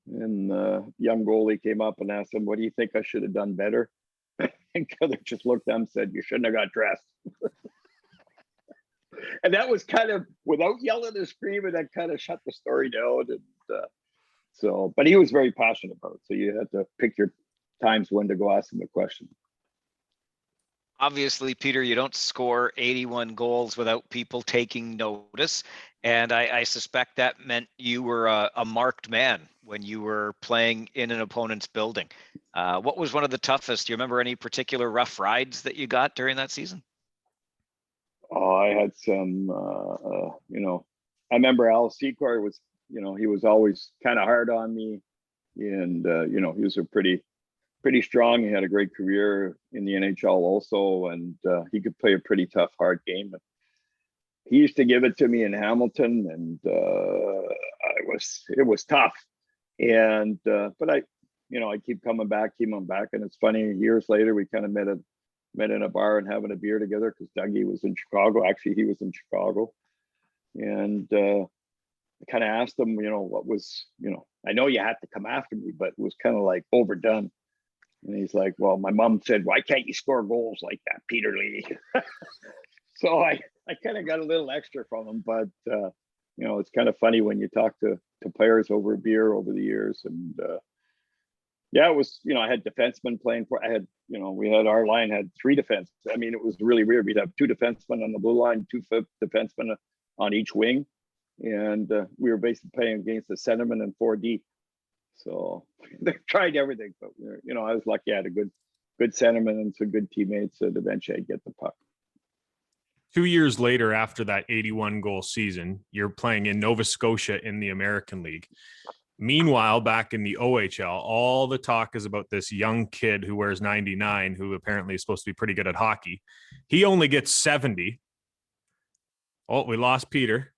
And young goalie came up and asked him, "What do you think I should have done better?" And Kilrea just looked at him and said, "You shouldn't have got dressed." And that was kind of, without yelling and screaming, that kind of shut the story down. And but he was very passionate about it. So you had to pick your times when to go ask him a question. Obviously, Peter, you don't score 81 goals without people taking notice. And I suspect that meant you were a marked man when you were playing in an opponent's building. What was one of the toughest? Do you remember any particular rough rides that you got during that season? Oh, I had some, I remember Al Secor was, he was always kind of hard on me. And, he was a pretty strong. He had a great career in the NHL also. And he could play a pretty tough, hard game. But he used to give it to me in Hamilton, and it was tough. And, but I keep coming back. And it's funny, years later, we kind of met in a bar and having a beer together because Dougie was in Chicago. Actually, he was in Chicago. And I kind of asked him, what was, I know you had to come after me, but it was kind of like overdone. And he's like, "Well, my mom said, why can't you score goals like that, Peter Lee?" So I kind of got a little extra from him, but it's kind of funny when you talk to players over a beer over the years. And it was, I had defensemen playing for, our line had 3 defense. I mean, it was really weird. We'd have 2 defensemen on the blue line, 2 defensemen on each wing. And we were basically playing against the centerman and 4D. So they tried everything, but I was lucky. I had a good centerman and some good teammates that eventually I'd get the puck. 2 years later, after that 81 goal season, you're playing in Nova Scotia in the American League. Meanwhile, back in the OHL, all the talk is about this young kid who wears 99, who apparently is supposed to be pretty good at hockey. He only gets 70. Oh, we lost Peter.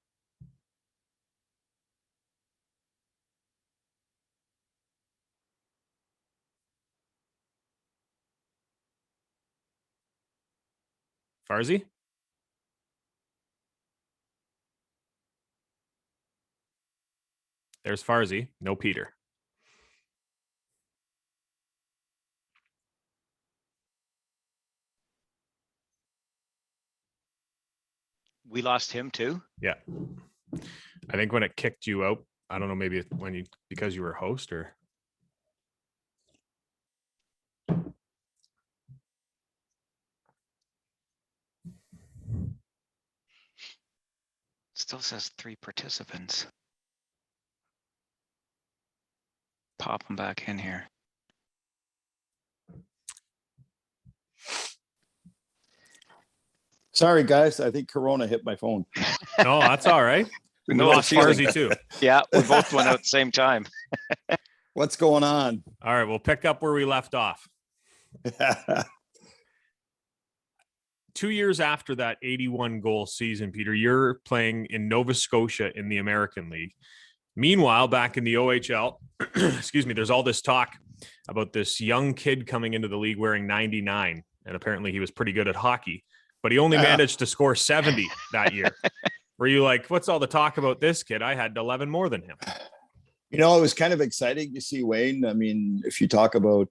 Farzy? There's Farzy. No Peter. We lost him too. Yeah. I think when it kicked you out, I don't know, maybe because you were host or. Still says 3 participants. Pop them back in here. Sorry, guys. I think Corona hit my phone. No, that's all right. We lost Farzy too. Yeah, we both went out at the same time. What's going on? All right, we'll pick up where we left off. 2 years after that 81 goal season, Peter, you're playing in Nova Scotia in the American League. Meanwhile, back in the OHL, excuse me, there's all this talk about this young kid coming into the league wearing 99, and apparently he was pretty good at hockey, but he only managed to score 70 that year. Were you like, what's all the talk about this kid? I had 11 more than him. You know, it was kind of exciting to see Wayne. I mean, if you talk about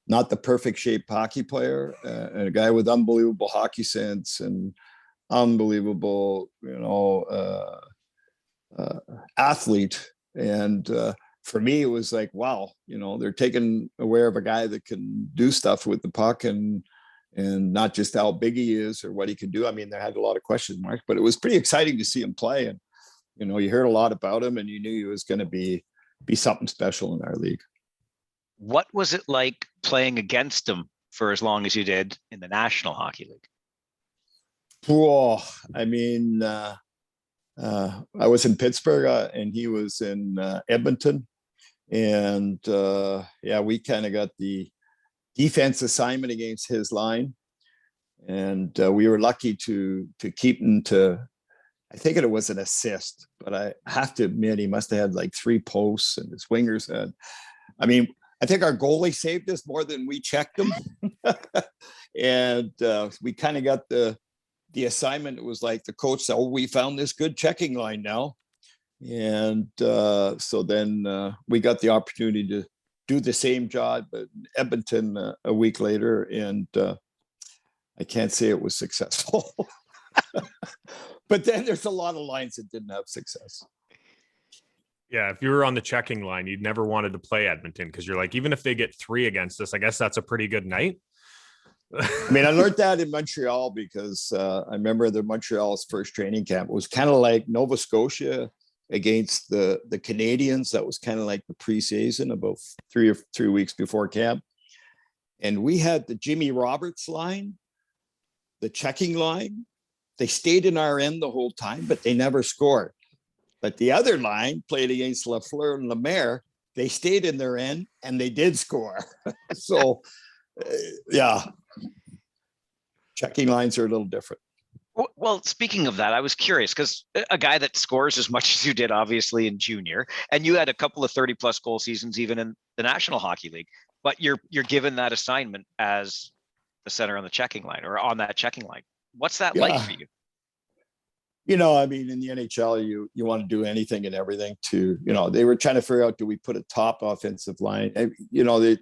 not the perfect shape hockey player, and a guy with unbelievable hockey sense and unbelievable, athlete. And for me, it was like, wow, they're taking aware of a guy that can do stuff with the puck and not just how big he is or what he can do. I mean, they had a lot of question marks, but it was pretty exciting to see him play. And, you heard a lot about him and you knew he was going to be something special in our league. What was it like playing against him for as long as you did in the National Hockey League? Oh, I mean, I was in Pittsburgh and he was in Edmonton. And we kind of got the defense assignment against his line. And we were lucky to keep him to, I think it was an assist, but I have to admit, he must have had like 3 posts and his wingers had, I think our goalie saved us more than we checked him. And we kind of got the assignment. It was like the coach said, we found this good checking line now. And so then we got the opportunity to do the same job at Edmonton a week later. And I can't say it was successful. But then there's a lot of lines that didn't have success. Yeah, if you were on the checking line, you'd never wanted to play Edmonton because you're like, even if they get 3 against us, I guess that's a pretty good night. I learned that in Montreal because I remember the Montreal's first training camp. It was kind of like Nova Scotia against the Canadiens. That was kind of like the preseason, about 3 weeks before camp. And we had the Jimmy Roberts line, the checking line. They stayed in our end the whole time, but they never scored. But the other line played against Lafleur and Lemaire. They stayed in their end and they did score. So, checking lines are a little different. Well, speaking of that, I was curious because a guy that scores as much as you did, obviously in junior, and you had a couple of 30-plus goal seasons even in the National Hockey League, but you're given that assignment as the center on the checking line or on that checking line. What's that like for you? In the NHL, you want to do anything and everything to, they were trying to figure out, do we put a top offensive line? No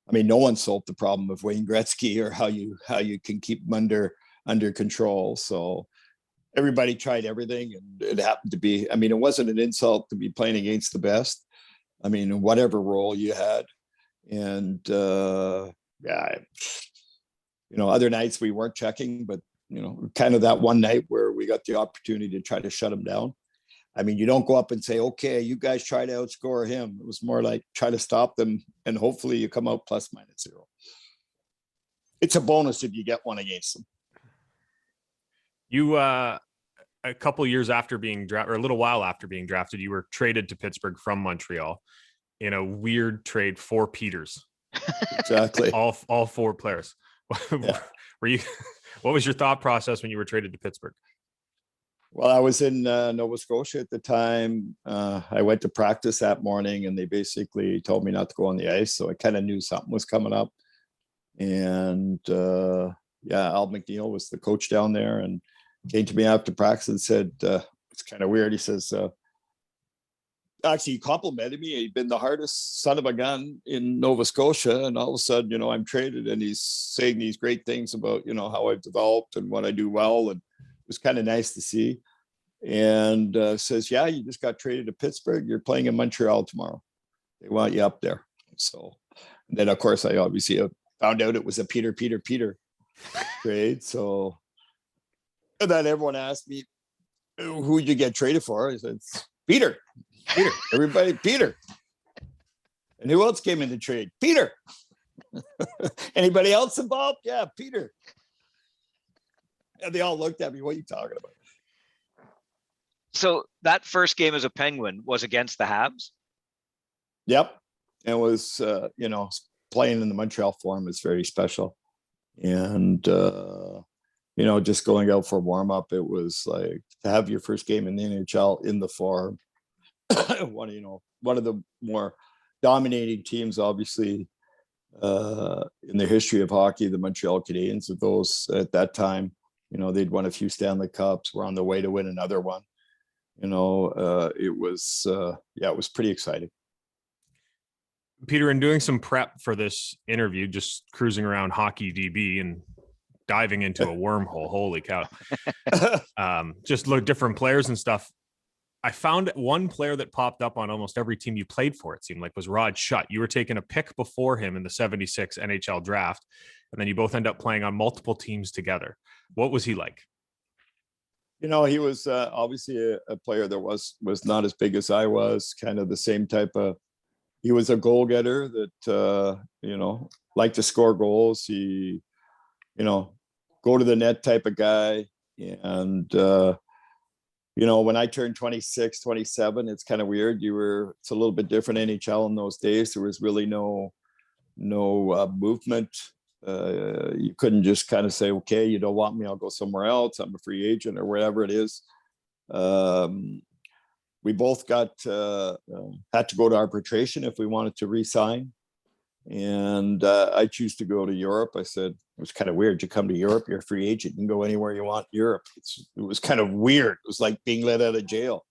one solved the problem of Wayne Gretzky or how you can keep him under control. So everybody tried everything and it happened to be, it wasn't an insult to be playing against the best. In whatever role you had. And other nights we weren't checking, but kind of that one night where we got the opportunity to try to shut him down. You don't go up and say, okay, you guys try to outscore him. It was more like try to stop them and hopefully you come out ±0. It's a bonus if you get one against them. You a couple years after being drafted, or a little while after being drafted, you were traded to Pittsburgh from Montreal in a weird trade for Peters. Exactly. All four players. Yeah. Were you? What was your thought process when you were traded to Pittsburgh? Well, I was in Nova Scotia at the time. I went to practice that morning, and they basically told me not to go on the ice. So I kind of knew something was coming up. And Al McNeil was the coach down there, and came to me after practice and said, it's kind of weird. He says, actually, he complimented me. He'd been the hardest son of a gun in Nova Scotia. And all of a sudden, I'm traded, and he's saying these great things about, how I've developed and what I do well. And it was kind of nice to see. And says, yeah, you just got traded to Pittsburgh. You're playing in Montreal tomorrow. They want you up there. So then, of course, I obviously found out it was a Peter trade. So, and then everyone asked me, who'd you get traded for? I said, Peter, everybody, Peter. And who else came in the trade? Peter. Anybody else involved? Yeah, Peter. And they all looked at me, what are you talking about? So that first game as a Penguin was against the Habs? Yep. It was, playing in the Montreal Forum is very special. And, just going out for warm up, it was like to have your first game in the NHL in the Forum. one of the more dominating teams, obviously, in the history of hockey, the Montreal Canadiens, of those at that time, they'd won a few Stanley Cups, were on the way to win another one. It was pretty exciting. Peter, in doing some prep for this interview, just cruising around Hockey DB and diving into a wormhole, holy cow. Just look different players and stuff. I found one player that popped up on almost every team you played for, it seemed like, was Rod Schutt. You were taking a pick before him in the 76 NHL draft, and then you both end up playing on multiple teams together. What was he like? He was obviously a player that was not as big as I was, kind of the same type of, he was a goal getter that, liked to score goals. He, go to the net type of guy. And, when I turned 26, 27, it's kind of weird. It's a little bit different NHL in those days. There was really no movement. You couldn't just kind of say, okay, you don't want me, I'll go somewhere else. I'm a free agent or whatever it is. We both had to go to arbitration if we wanted to re-sign. And I choose to go to Europe. I said, it was kind of weird. You come to Europe, you're a free agent, you can go anywhere you want in Europe. It was kind of weird. It was like being let out of jail.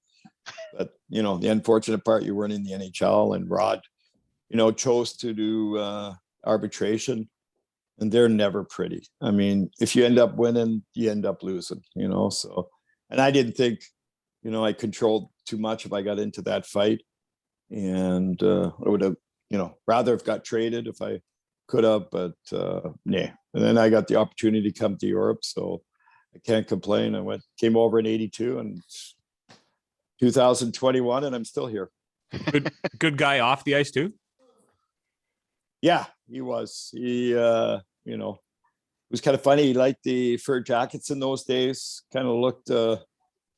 But, the unfortunate part, you weren't in the NHL, and Rod, chose to do arbitration. And they're never pretty. I mean, if you end up winning, you end up losing, so, and I didn't think, I controlled too much if I got into that fight, and I would have, rather have got traded if I could have, but nah. And then I got the opportunity to come to Europe, so I can't complain. I came over in 82 and 2021, and I'm still here. Good guy off the ice too. Yeah, he was. He, it was kind of funny. He liked the fur jackets in those days. Kind of looked a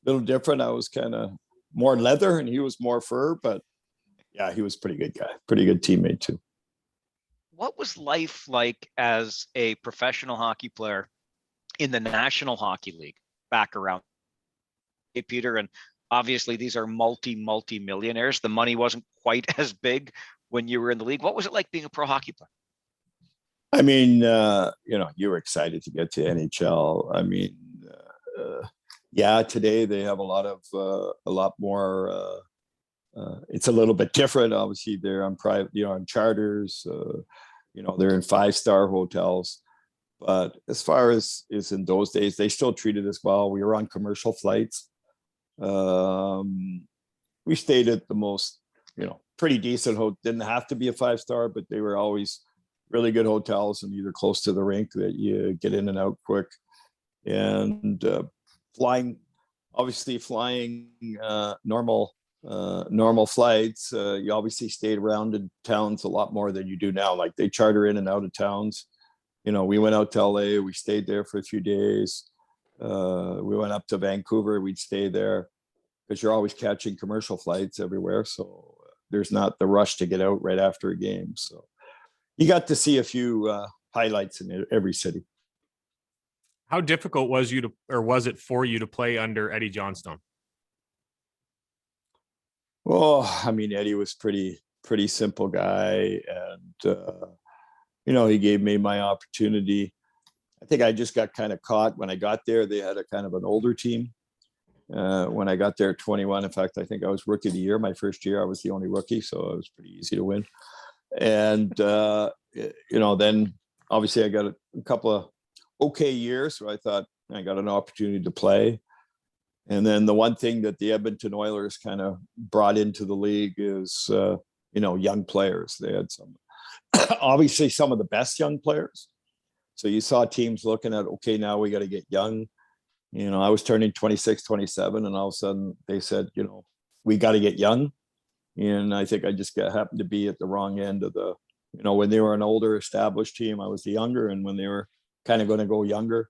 little different. I was kind of more leather, and he was more fur. But yeah, he was a pretty good guy. Pretty good teammate too. What was life like as a professional hockey player in the National Hockey League back around? Hey, Peter, and obviously these are multi-millionaires. The money wasn't quite as big when you were in the league. What was it like being a pro hockey player? I mean, you were excited to get to NHL. I mean, today they have a lot more. It's a little bit different. Obviously, they're on private, on charters. They're in 5-star hotels. But as far as is in those days, they still treated us well. We were on commercial flights. We stayed at the most, pretty decent. Didn't have to be a 5-star, but they were always really good hotels, and either close to the rink that you get in and out quick. And flying normal flights, you obviously stayed around in towns a lot more than you do now. Like they charter in and out of towns. We went out to LA, we stayed there for a few days. We went up to Vancouver. We'd stay there because you're always catching commercial flights everywhere. So there's not the rush to get out right after a game. So you got to see a few highlights in every city. How difficult was it for you to play under Eddie Johnstone? Well, I mean, Eddie was pretty simple guy, and he gave me my opportunity. I think I just got kind of caught when I got there. They had a kind of an older team. When I got there at 21, in fact, I think I was rookie of the year. My first year, I was the only rookie, so it was pretty easy to win. And then obviously I got a couple of okay years, so I thought I got an opportunity to play. And then the one thing that the Edmonton Oilers kind of brought into the league is young players. They had obviously some of the best young players. So you saw teams looking at, okay, now we got to get young. I was turning 26, 27, and all of a sudden they said, we got to get young. And I think I just happened to be at the wrong end of the, when they were an older established team, I was the younger. And when they were kind of going to go younger,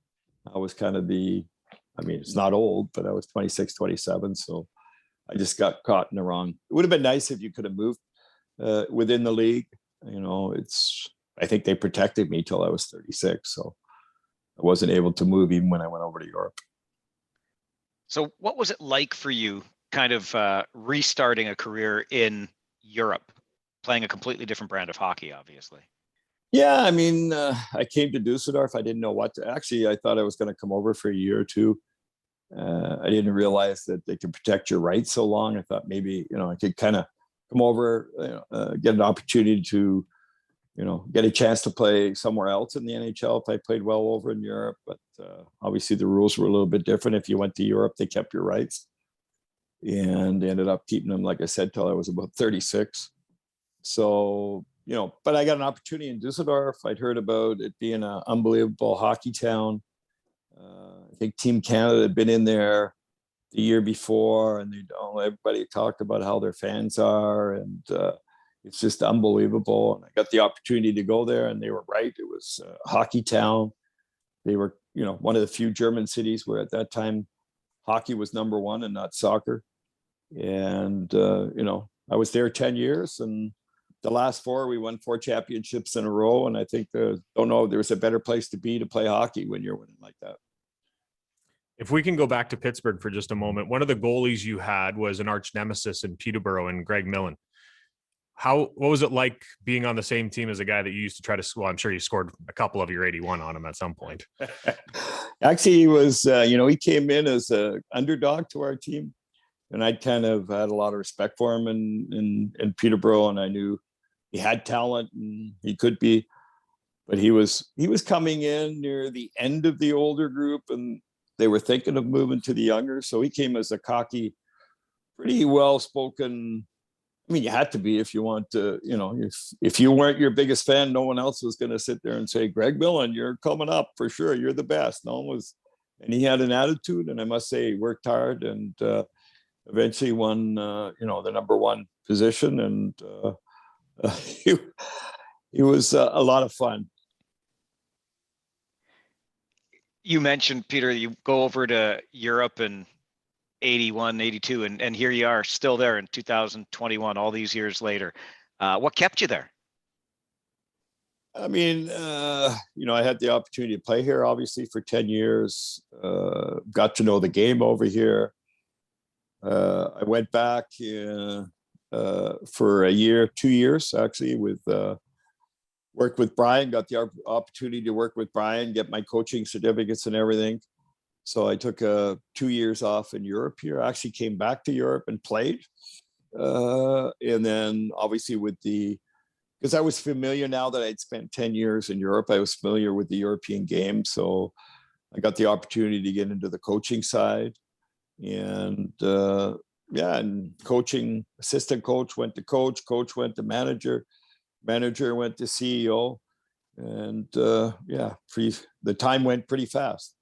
I was kind of it's not old, but I was 26, 27. So I just got caught in the wrong. It would have been nice if you could have moved within the league. I think they protected me till I was 36. So I wasn't able to move even when I went over to Europe. So what was it like for you kind of restarting a career in Europe, playing a completely different brand of hockey, obviously? Yeah, I mean, I came to Dusseldorf. I didn't know what to. Actually, I thought I was going to come over for a year or two. I didn't realize that they could protect your rights so long. I thought maybe, I could kind of come over, get an opportunity to, get a chance to play somewhere else in the NHL if I played well over in Europe. But obviously the rules were a little bit different. If you went to Europe, they kept your rights. And ended up keeping them, like I said, till I was about 36. So, but I got an opportunity in Dusseldorf. I'd heard about it being an unbelievable hockey town. I think Team Canada had been in there the year before, and everybody talked about how their fans are, and it's just unbelievable. And I got the opportunity to go there, and they were right. It was a hockey town. They were, one of the few German cities where at that time hockey was number one and not soccer. And I was there 10 years, and the last 4 we won 4 championships in a row. And I think there was a better place to be to play hockey when you're winning like that. If we can go back to Pittsburgh for just a moment, one of the goalies you had was an arch nemesis in Peterborough and Greg Millen. What was it like being on the same team as a guy that you used to try to, well, I'm sure you scored a couple of your 81 on him at some point. Actually, he was, he came in as an underdog to our team, and I'd kind of had a lot of respect for him in Peterborough, and I knew he had talent and he could be, but he was coming in near the end of the older group, and they were thinking of moving to the younger. So he came as a cocky, pretty well-spoken. I mean, you had to be if you want to, if you weren't your biggest fan, no one else was going to sit there and say, Greg Millen, you're coming up for sure. You're the best. No one was. And he had an attitude, and I must say he worked hard, and eventually won, the number one position. And he was a lot of fun. You mentioned, Peter, you go over to Europe in 81, 82, and here you are still there in 2021, all these years later. What kept you there? I mean, I had the opportunity to play here, obviously, for 10 years, got to know the game over here. I went back for a year, 2 years, actually, worked with Brian, got the opportunity to work with Brian, get my coaching certificates and everything. So I took 2 years off in Europe here. I actually came back to Europe and played. And then obviously because I was familiar now that I'd spent 10 years in Europe, I was familiar with the European game. So I got the opportunity to get into the coaching side. And and coaching, assistant coach went to coach went to manager went to CEO. And the time went pretty fast.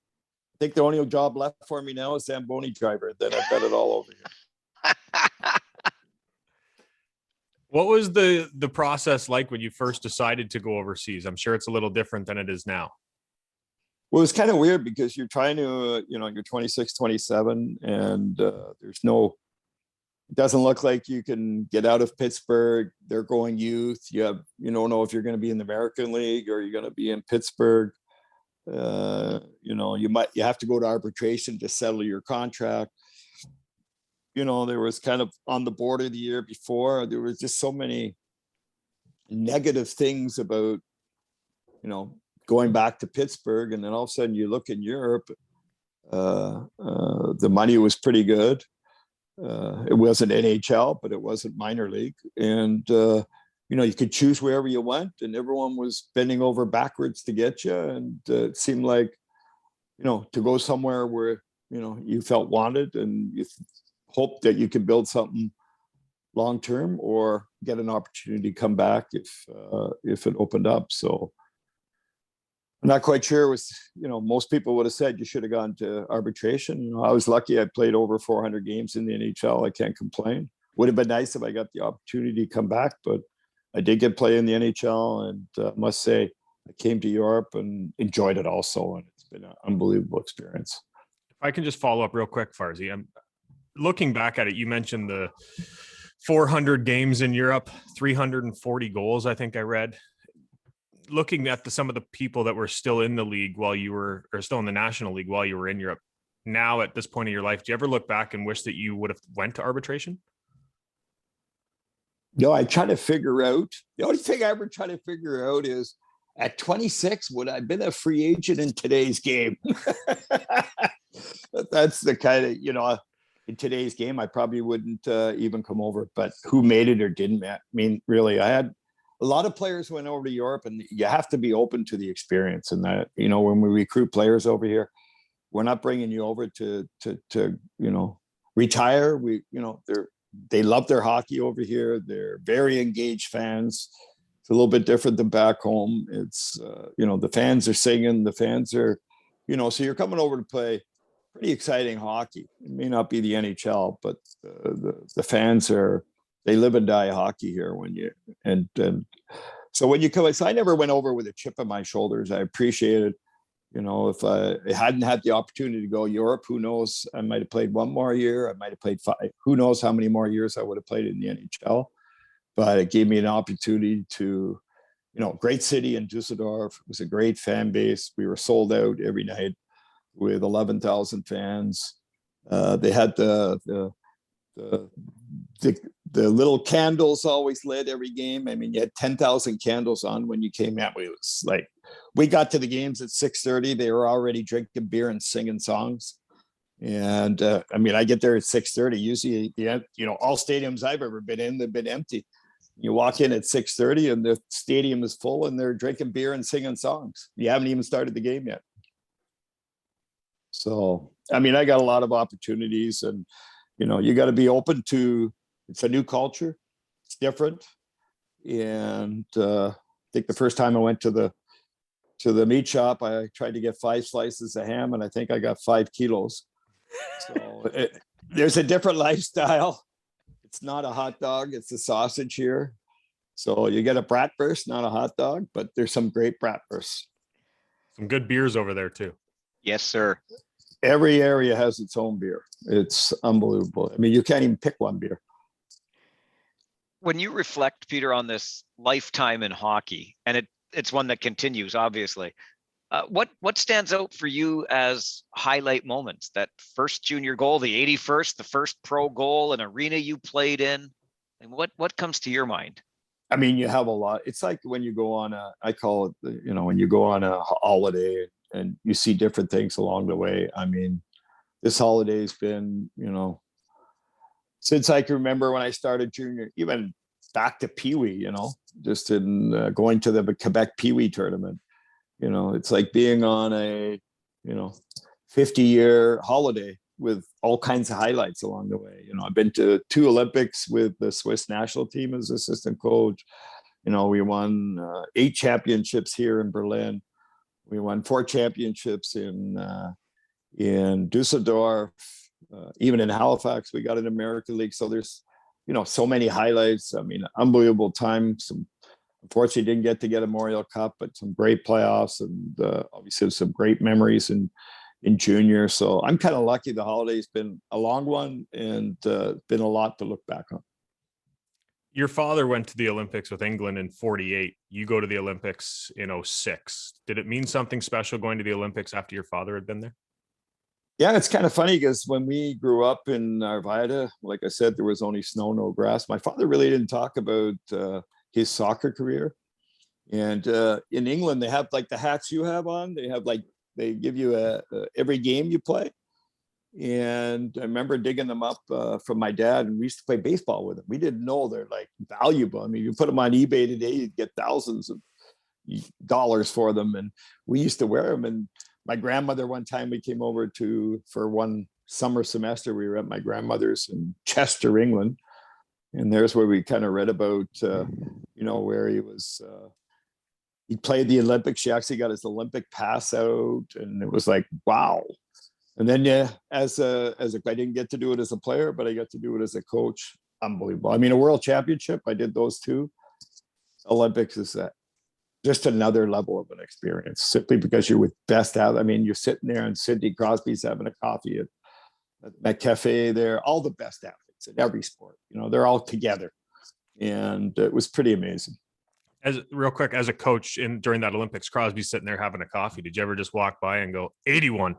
I think the only job left for me now is Zamboni driver. Then I've got it all over here. What was the process like when you first decided to go overseas? I'm sure it's a little different than it is now. Well, it's kind of weird because you're trying to, you're 26, 27, and there's no, it doesn't look like you can get out of Pittsburgh. They're going youth. You don't know if you're going to be in the American League or you're going to be in Pittsburgh. You have to go to arbitration to settle your contract. There was kind of on the border the year before, there was just so many negative things about, going back to Pittsburgh. And then all of a sudden you look in Europe, the money was pretty good. It wasn't NHL, but it wasn't minor league. And, you could choose wherever you went, and everyone was bending over backwards to get you. And it seemed like, to go somewhere where, you felt wanted and you hope that you can build something long-term or get an opportunity to come back if it opened up. So I'm not quite sure. It was, most people would have said you should have gone to arbitration. I was lucky. I played over 400 games in the NHL. I can't complain. Would have been nice if I got the opportunity to come back, but I did get play in the NHL, and must say I came to Europe and enjoyed it also. And it's been an unbelievable experience. If I can just follow up real quick, Farzy, I'm looking back at it. You mentioned the 400 games in Europe, 340 goals, I think I read. Looking at some of the people that were still in the league while you were, or still in the National League while you were in Europe, now at this point in your life, do you ever look back and wish that you would have went to arbitration? No, I try to figure out, the only thing I ever try to figure out is at 26, would I have been a free agent in today's game? That's the kind of, in today's game, I probably wouldn't even come over, but who made it or didn't? I mean, really, I had a lot of players went over to Europe, and you have to be open to the experience. And that, when we recruit players over here, we're not bringing you over to retire. They love their hockey over here. They're very engaged fans. It's a little bit different than back home. It's, the fans are singing, the fans are, so you're coming over to play pretty exciting hockey. It may not be the NHL, but the fans they live and die hockey here so when you come, so I never went over with a chip on my shoulders. I appreciate it. If I hadn't had the opportunity to go Europe, who knows? I might have played one more year. I might have played 5. Who knows how many more years I would have played in the NHL? But it gave me an opportunity to, great city in Düsseldorf. It was a great fan base. We were sold out every night with 11,000 fans. They had the little candles always lit every game. I mean, you had 10,000 candles on when you came out. It was like, we got to the games at 6:30. They were already drinking beer and singing songs. And I get there at 6:30. Usually, all stadiums I've ever been in, they've been empty. You walk in at 6:30 and the stadium is full and they're drinking beer and singing songs. You haven't even started the game yet. So, I got a lot of opportunities, and, you got to be open to, it's a new culture. It's different. And I think the first time I went to the meat shop, I tried to get 5 slices of ham, and I think I got 5 kilos. So there's a different lifestyle. It's not a hot dog. It's a sausage here. So you get a bratwurst, not a hot dog, but there's some great bratwursts. Some good beers over there too. Yes, sir. Every area has its own beer. It's unbelievable. You can't even pick one beer. When you reflect, Peter, on this lifetime in hockey, and it's one that continues, obviously, what stands out for you as highlight moments? That first junior goal, the 81st, the first pro goal, an arena you played in, and what comes to your mind? You have a lot. It's like when you go on I call it, when you go on a holiday and you see different things along the way. This holiday's been, since I can remember when I started junior, even back to Pee Wee, just in going to the Quebec Pee Wee tournament. It's like being on a, 50-year holiday with all kinds of highlights along the way. I've been to 2 Olympics with the Swiss national team as assistant coach. We won 8 championships here in Berlin. We won 4 championships in Düsseldorf. Even in Halifax, we got an American League. So there's, so many highlights. Unbelievable time, some unfortunately didn't get to get a Memorial Cup, but some great playoffs and obviously some great memories in junior. So I'm kind of lucky. The holiday's been a long one and been a lot to look back on. Your father went to the Olympics with England in 48. You go to the Olympics in 06. Did it mean something special going to the Olympics after your father had been there? Yeah, it's kind of funny because when we grew up in Arvida, like I said, there was only snow, no grass. My father really didn't talk about his soccer career. And in England, they have like the hats you have on. They have like, they give you every game you play. And I remember digging them up from my dad, and we used to play baseball with them. We didn't know they're like valuable. I mean, you put them on eBay today, you'd get thousands of dollars for them. And we used to wear them. And my grandmother, one time we came over for one summer semester, we were at my grandmother's in Chester, England. And there's where we kind of read about, where he was, he played the Olympics. She actually got his Olympic pass out. And it was like, wow. And then, I didn't get to do it as a player, but I got to do it as a coach. Unbelievable. I mean, a world championship, I did those two. Olympics is just another level of an experience, simply because you're with best out. I mean, you're sitting there and Sidney Crosby's having a coffee at that cafe there, all the best athletes in every sport, they're all together. And it was pretty amazing. Real quick, as a coach during that Olympics, Crosby's sitting there having a coffee. Did you ever just walk by and go, 81?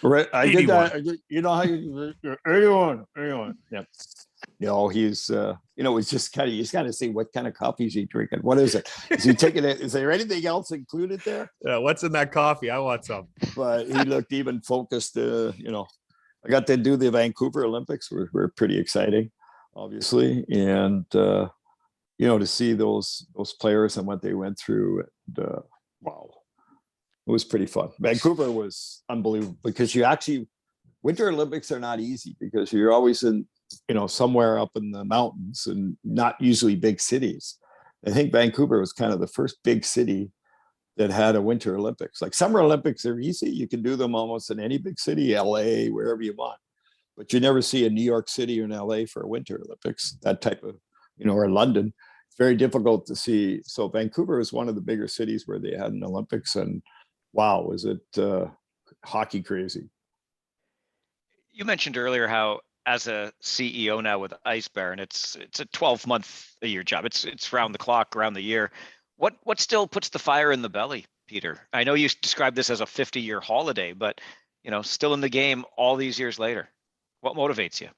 Right, I 81. Did that. How you 81. Yeah. He's it's just kind of, you just got to see what kind of coffee is he drinking. What is it? Is he taking it? Is there anything else included there? Yeah, what's in that coffee? I want some. But he looked even focused. I got to do the Vancouver Olympics. Were pretty exciting, obviously, and to see those players and what they went through. And, wow. It was pretty fun. Vancouver was unbelievable because Winter Olympics are not easy because you're always in, somewhere up in the mountains and not usually big cities. I think Vancouver was kind of the first big city that had a Winter Olympics. Like Summer Olympics are easy. You can do them almost in any big city, LA, wherever you want. But you never see a New York City or in LA for a Winter Olympics, that type of, or London. It's very difficult to see. So Vancouver is one of the bigger cities where they had an Olympics, and wow, was it hockey crazy. You mentioned earlier how as a CEO now with Ice Baron, it's a 12-month-a-year job. It's round the clock, around the year. What still puts the fire in the belly, Peter? I know you described this as a 50-year holiday, but still in the game all these years later. What motivates you?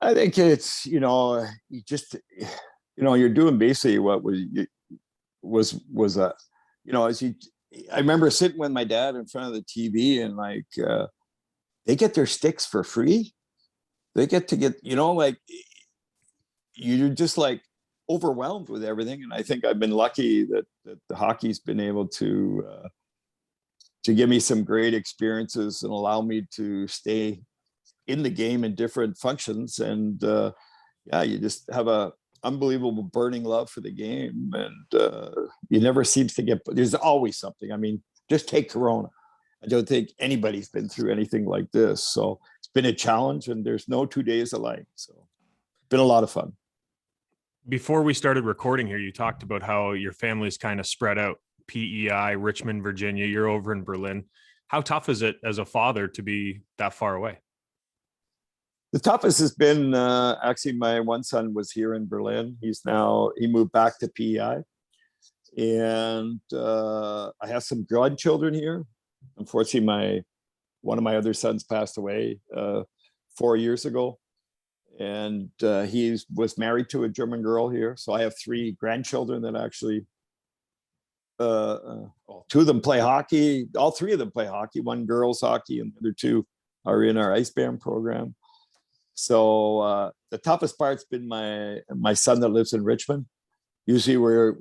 I think it's you just you're doing basically what was a as you. I remember sitting with my dad in front of the TV and like, they get their sticks for free. They get, you're just like overwhelmed with everything. And I think I've been lucky that the hockey's been able to give me some great experiences and allow me to stay in the game in different functions. And you just have a unbelievable burning love for the game, and you never seems to get, there's always something. I mean, just take Corona. I don't think anybody's been through anything like this, so it's been a challenge, and there's no 2 days alike, so it's been a lot of fun. Before we started recording here, you talked about how your family's kind of spread out. PEI, Richmond, Virginia, you're over in Berlin. How tough is it as a father to be that far away? The toughest has been actually my one son was here in Berlin. He moved back to PEI, and I have some grandchildren here. Unfortunately, one of my other sons passed away 4 years ago, and he was married to a German girl here. So I have 3 grandchildren that actually, 2 of them play hockey. All 3 of them play hockey. One girls hockey, and the other 2 are in our Ice Baron program. So the toughest part's been my son that lives in Richmond. Usually we're,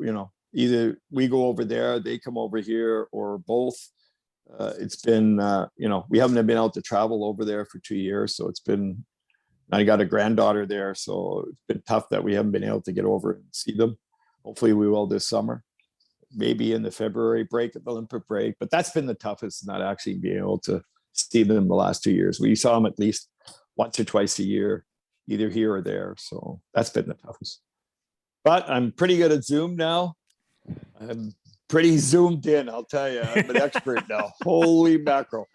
either we go over there, they come over here, or both. It's been, we haven't been able to travel over there for 2 years. So I got a granddaughter there. So it's been tough that we haven't been able to get over and see them. Hopefully we will this summer, maybe in the February break, the Olympic break. But that's been the toughest, not actually being able to see them the last 2 years. We saw them at least once or twice a year, either here or there. So that's been the toughest. But I'm pretty good at Zoom now. I'm pretty zoomed in, I'll tell you. I'm an expert now. Holy mackerel.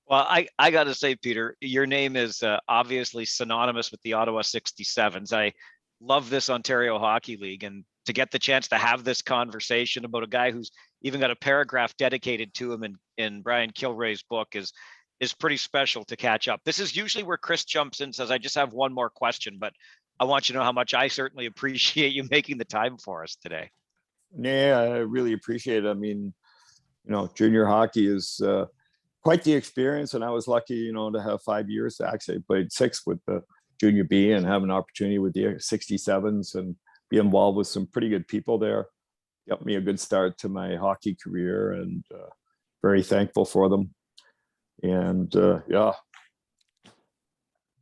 Well, I got to say, Peter, your name is obviously synonymous with the Ottawa 67s. I love this Ontario Hockey League, and to get the chance to have this conversation about a guy who's even got a paragraph dedicated to him in Brian Kilrea's book is pretty special to catch up. This is usually where Chris jumps in and says, I just have one more question, but I want you to know how much I certainly appreciate you making the time for us today. Yeah, I really appreciate it. I mean, junior hockey is quite the experience, and I was lucky, to have 5 years. Actually, I played 6 with the junior B and have an opportunity with the 67s and be involved with some pretty good people there. Got me a good start to my hockey career, and very thankful for them. And yeah.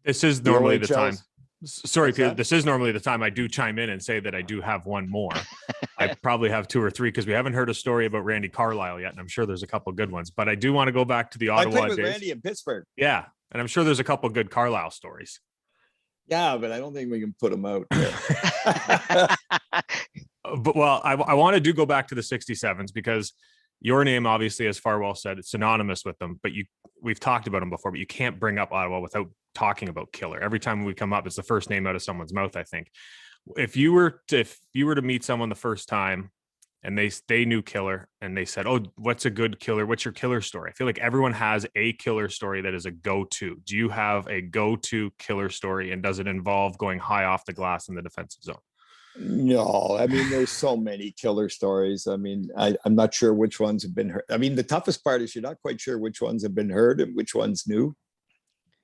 This is normally the time. OHL's Sorry, Peter, this is normally the time I do chime in and say that I do have one more. I probably have 2 or 3 because we haven't heard a story about Randy Carlyle yet, and I'm sure there's a couple good ones. But I do want to go back to the Ottawa I played with days. Randy in Pittsburgh. Yeah, and I'm sure there's a couple good Carlyle stories. Yeah, but I don't think we can put them out. But well, I want to go back to the 67s because your name, obviously, as Farwell said, it's synonymous with them. But we've talked about them before, but you can't bring up Ottawa without talking about Killer. Every time we come up, it's the first name out of someone's mouth, I think. If you were to meet someone the first time and they knew Killer and they said, oh, what's a good Killer? What's your Killer story? I feel like everyone has a Killer story that is a go-to. Do you have a go-to Killer story, and does it involve going high off the glass in the defensive zone? No, I mean, there's so many Killer stories. I mean, I'm not sure which ones have been heard. I mean, the toughest part is you're not quite sure which ones have been heard and which ones new.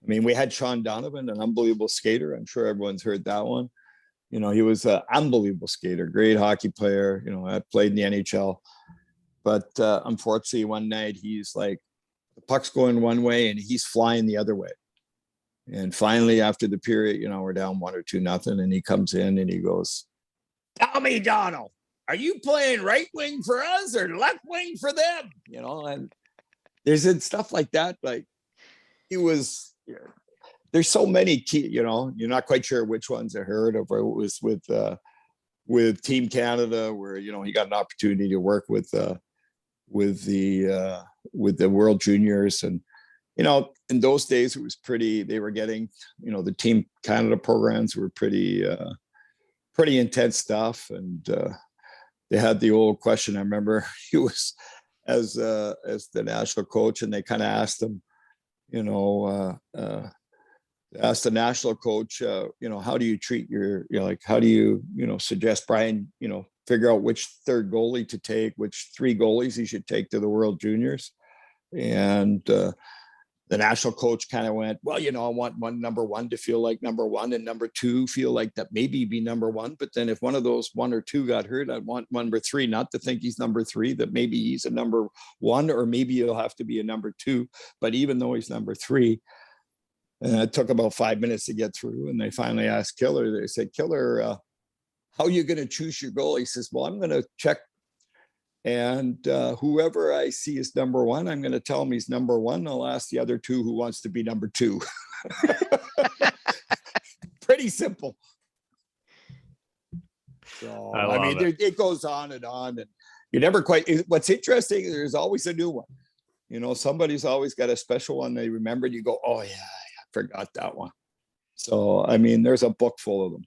I mean, we had Sean Donovan, an unbelievable skater. I'm sure everyone's heard that one. He was an unbelievable skater, great hockey player. I played in the NHL. But unfortunately, one night he's like, the puck's going one way and he's flying the other way. And finally, after the period, we're down 1 or 2-0, and he comes in and he goes, "Tell me, Donald, are you playing right wing for us or left wing for them?" And there's stuff like that. Like, he was. There's so many key, you're not quite sure which ones are heard, or it was with Team Canada, where he got an opportunity to work with the World Juniors, and in those days it was pretty. They were getting, the Team Canada programs were pretty intense stuff, and they had the old question. I remember he was as the national coach, and they kind of asked him, asked the national coach, how do you treat your, how do you, suggest Brian, figure out which third goalie to take, which 3 goalies he should take to the World Juniors. And the national coach kind of went, well, I want number 1 to feel like number 1, and number 2 feel like that maybe be number 1. But then if one of those 1 or 2 got hurt, I'd want number 3 not to think he's number 3, that maybe he's a number 1, or maybe he'll have to be a number 2. But even though he's number 3, and it took about 5 minutes to get through. And they finally asked Killer, they said, "Killer, how are you going to choose your goal?" He says, "Well, I'm going to check. And whoever I see is number 1, I'm going to tell him he's number 1. I'll ask the other 2 who wants to be number 2. Pretty simple. So, I mean, it goes on. And you never quite, what's interesting, there's always a new one. Somebody's always got a special one they remember. You go, oh, yeah, I forgot that one. So, I mean, there's a book full of them.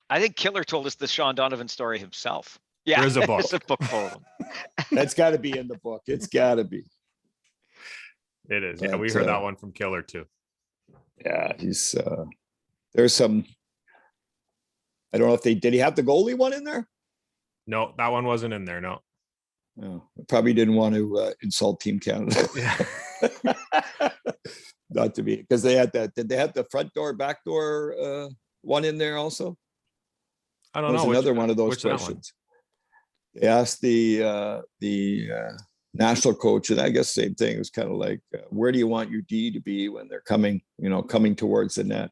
I think Killer told us the Sean Donovan story himself. Yeah, there's a book. It's a book full of them. That's got to be in the book. It's got to be. It is. Yeah, we heard that one from Killer too. Yeah, he's there's some. I don't know if did he have the goalie one in there? No, that one wasn't in there. No. No, probably didn't want to insult Team Canada. Yeah. Not to be, because they had that. Did they have the front door, back door one in there also? I don't know. Another one of those questions. They asked the national coach, and I guess same thing. It was kind of like, where do you want your D to be when they're coming towards the net?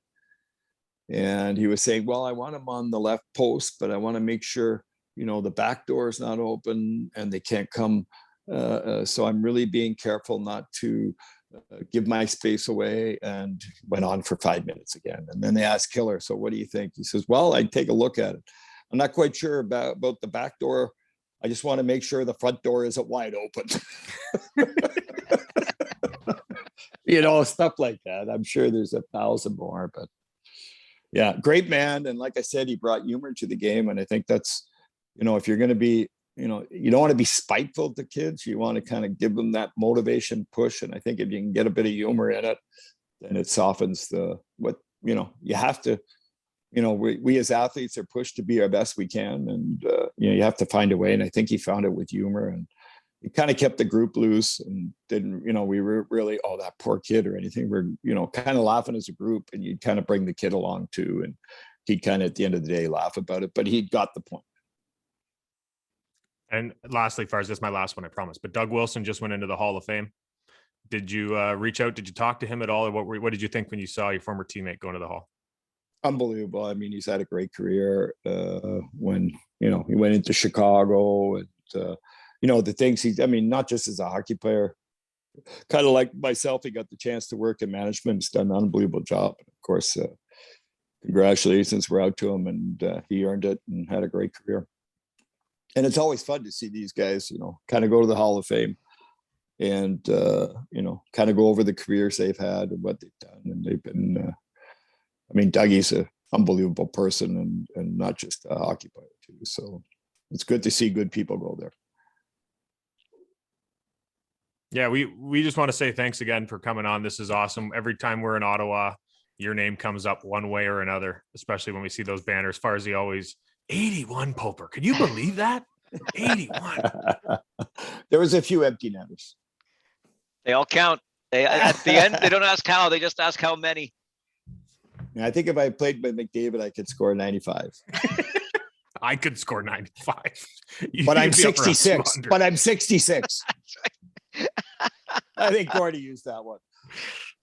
And he was saying, well, I want them on the left post, but I want to make sure, the back door is not open and they can't come. So I'm really being careful not to give my space away, and went on for 5 minutes again. And then they asked Killer, so what do you think? He says, well, I'd take a look at it. I'm not quite sure about the back door. I just want to make sure the front door isn't wide open. Stuff like that. I'm sure there's 1,000 more, but yeah, great man. And like I said, he brought humor to the game. And I think that's, if you're going to be, you don't want to be spiteful to kids. You want to kind of give them that motivation push. And I think if you can get a bit of humor in it, then it softens you have to, we as athletes are pushed to be our best we can. And, you have to find a way. And I think he found it with humor, and he kind of kept the group loose and didn't, we were really, oh, that poor kid or anything. We're, kind of laughing as a group, and you'd kind of bring the kid along too. And he'd kind of, at the end of the day, laugh about it, but he'd got the point. And lastly, Fars, this is my last one, I promise. But Doug Wilson just went into the Hall of Fame. Did you reach out? Did you talk to him at all? Or what did you think when you saw your former teammate go into the Hall? Unbelievable. I mean, he's had a great career. When, he went into Chicago, and, the things not just as a hockey player, kind of like myself, he got the chance to work in management. He's done an unbelievable job. Of course, congratulations were out to him, and he earned it and had a great career. And it's always fun to see these guys, kind of go to the Hall of Fame and, kind of go over the careers they've had and what they've done. And they've been, Dougie's an unbelievable person, and not just a hockey player too. So it's good to see good people go there. Yeah, we just want to say thanks again for coming on. This is awesome. Every time we're in Ottawa, your name comes up one way or another, especially when we see those banners. Farzy always 81 Poper. Can you believe that? 81. There was a few empty netters. They all count. At the end, they don't ask how, they just ask how many. I think if I played with McDavid, I could score 95. I could score 95. But I'm 66. But I'm 66. I think Gordy used that one.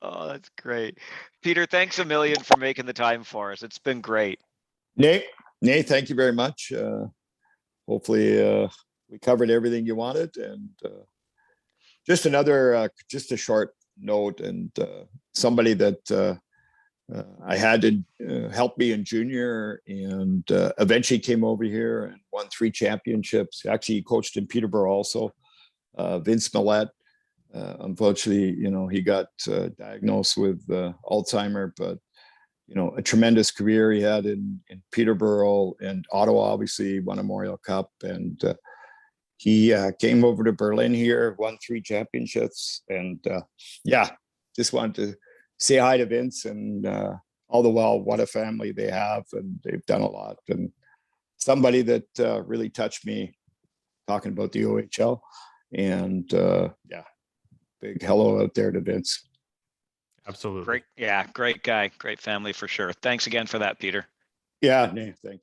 Oh, that's great. Peter, thanks a million for making the time for us. It's been great. Nate, thank you very much. Hopefully we covered everything you wanted. And just just a short note, and somebody that I had to help me in junior, and eventually came over here and won 3 championships. Actually, he coached in Peterborough also. Vince Millette. Unfortunately, he got diagnosed with Alzheimer, but a tremendous career he had in Peterborough and Ottawa. Obviously, won a Memorial Cup, and he came over to Berlin here, won 3 championships, and just wanted to say hi to Vince, and all the while, what a family they have, and they've done a lot. And somebody that really touched me, talking about the OHL, and big hello out there to Vince. Absolutely. Great. Yeah. Great guy. Great family for sure. Thanks again for that, Peter. Yeah. Thank you.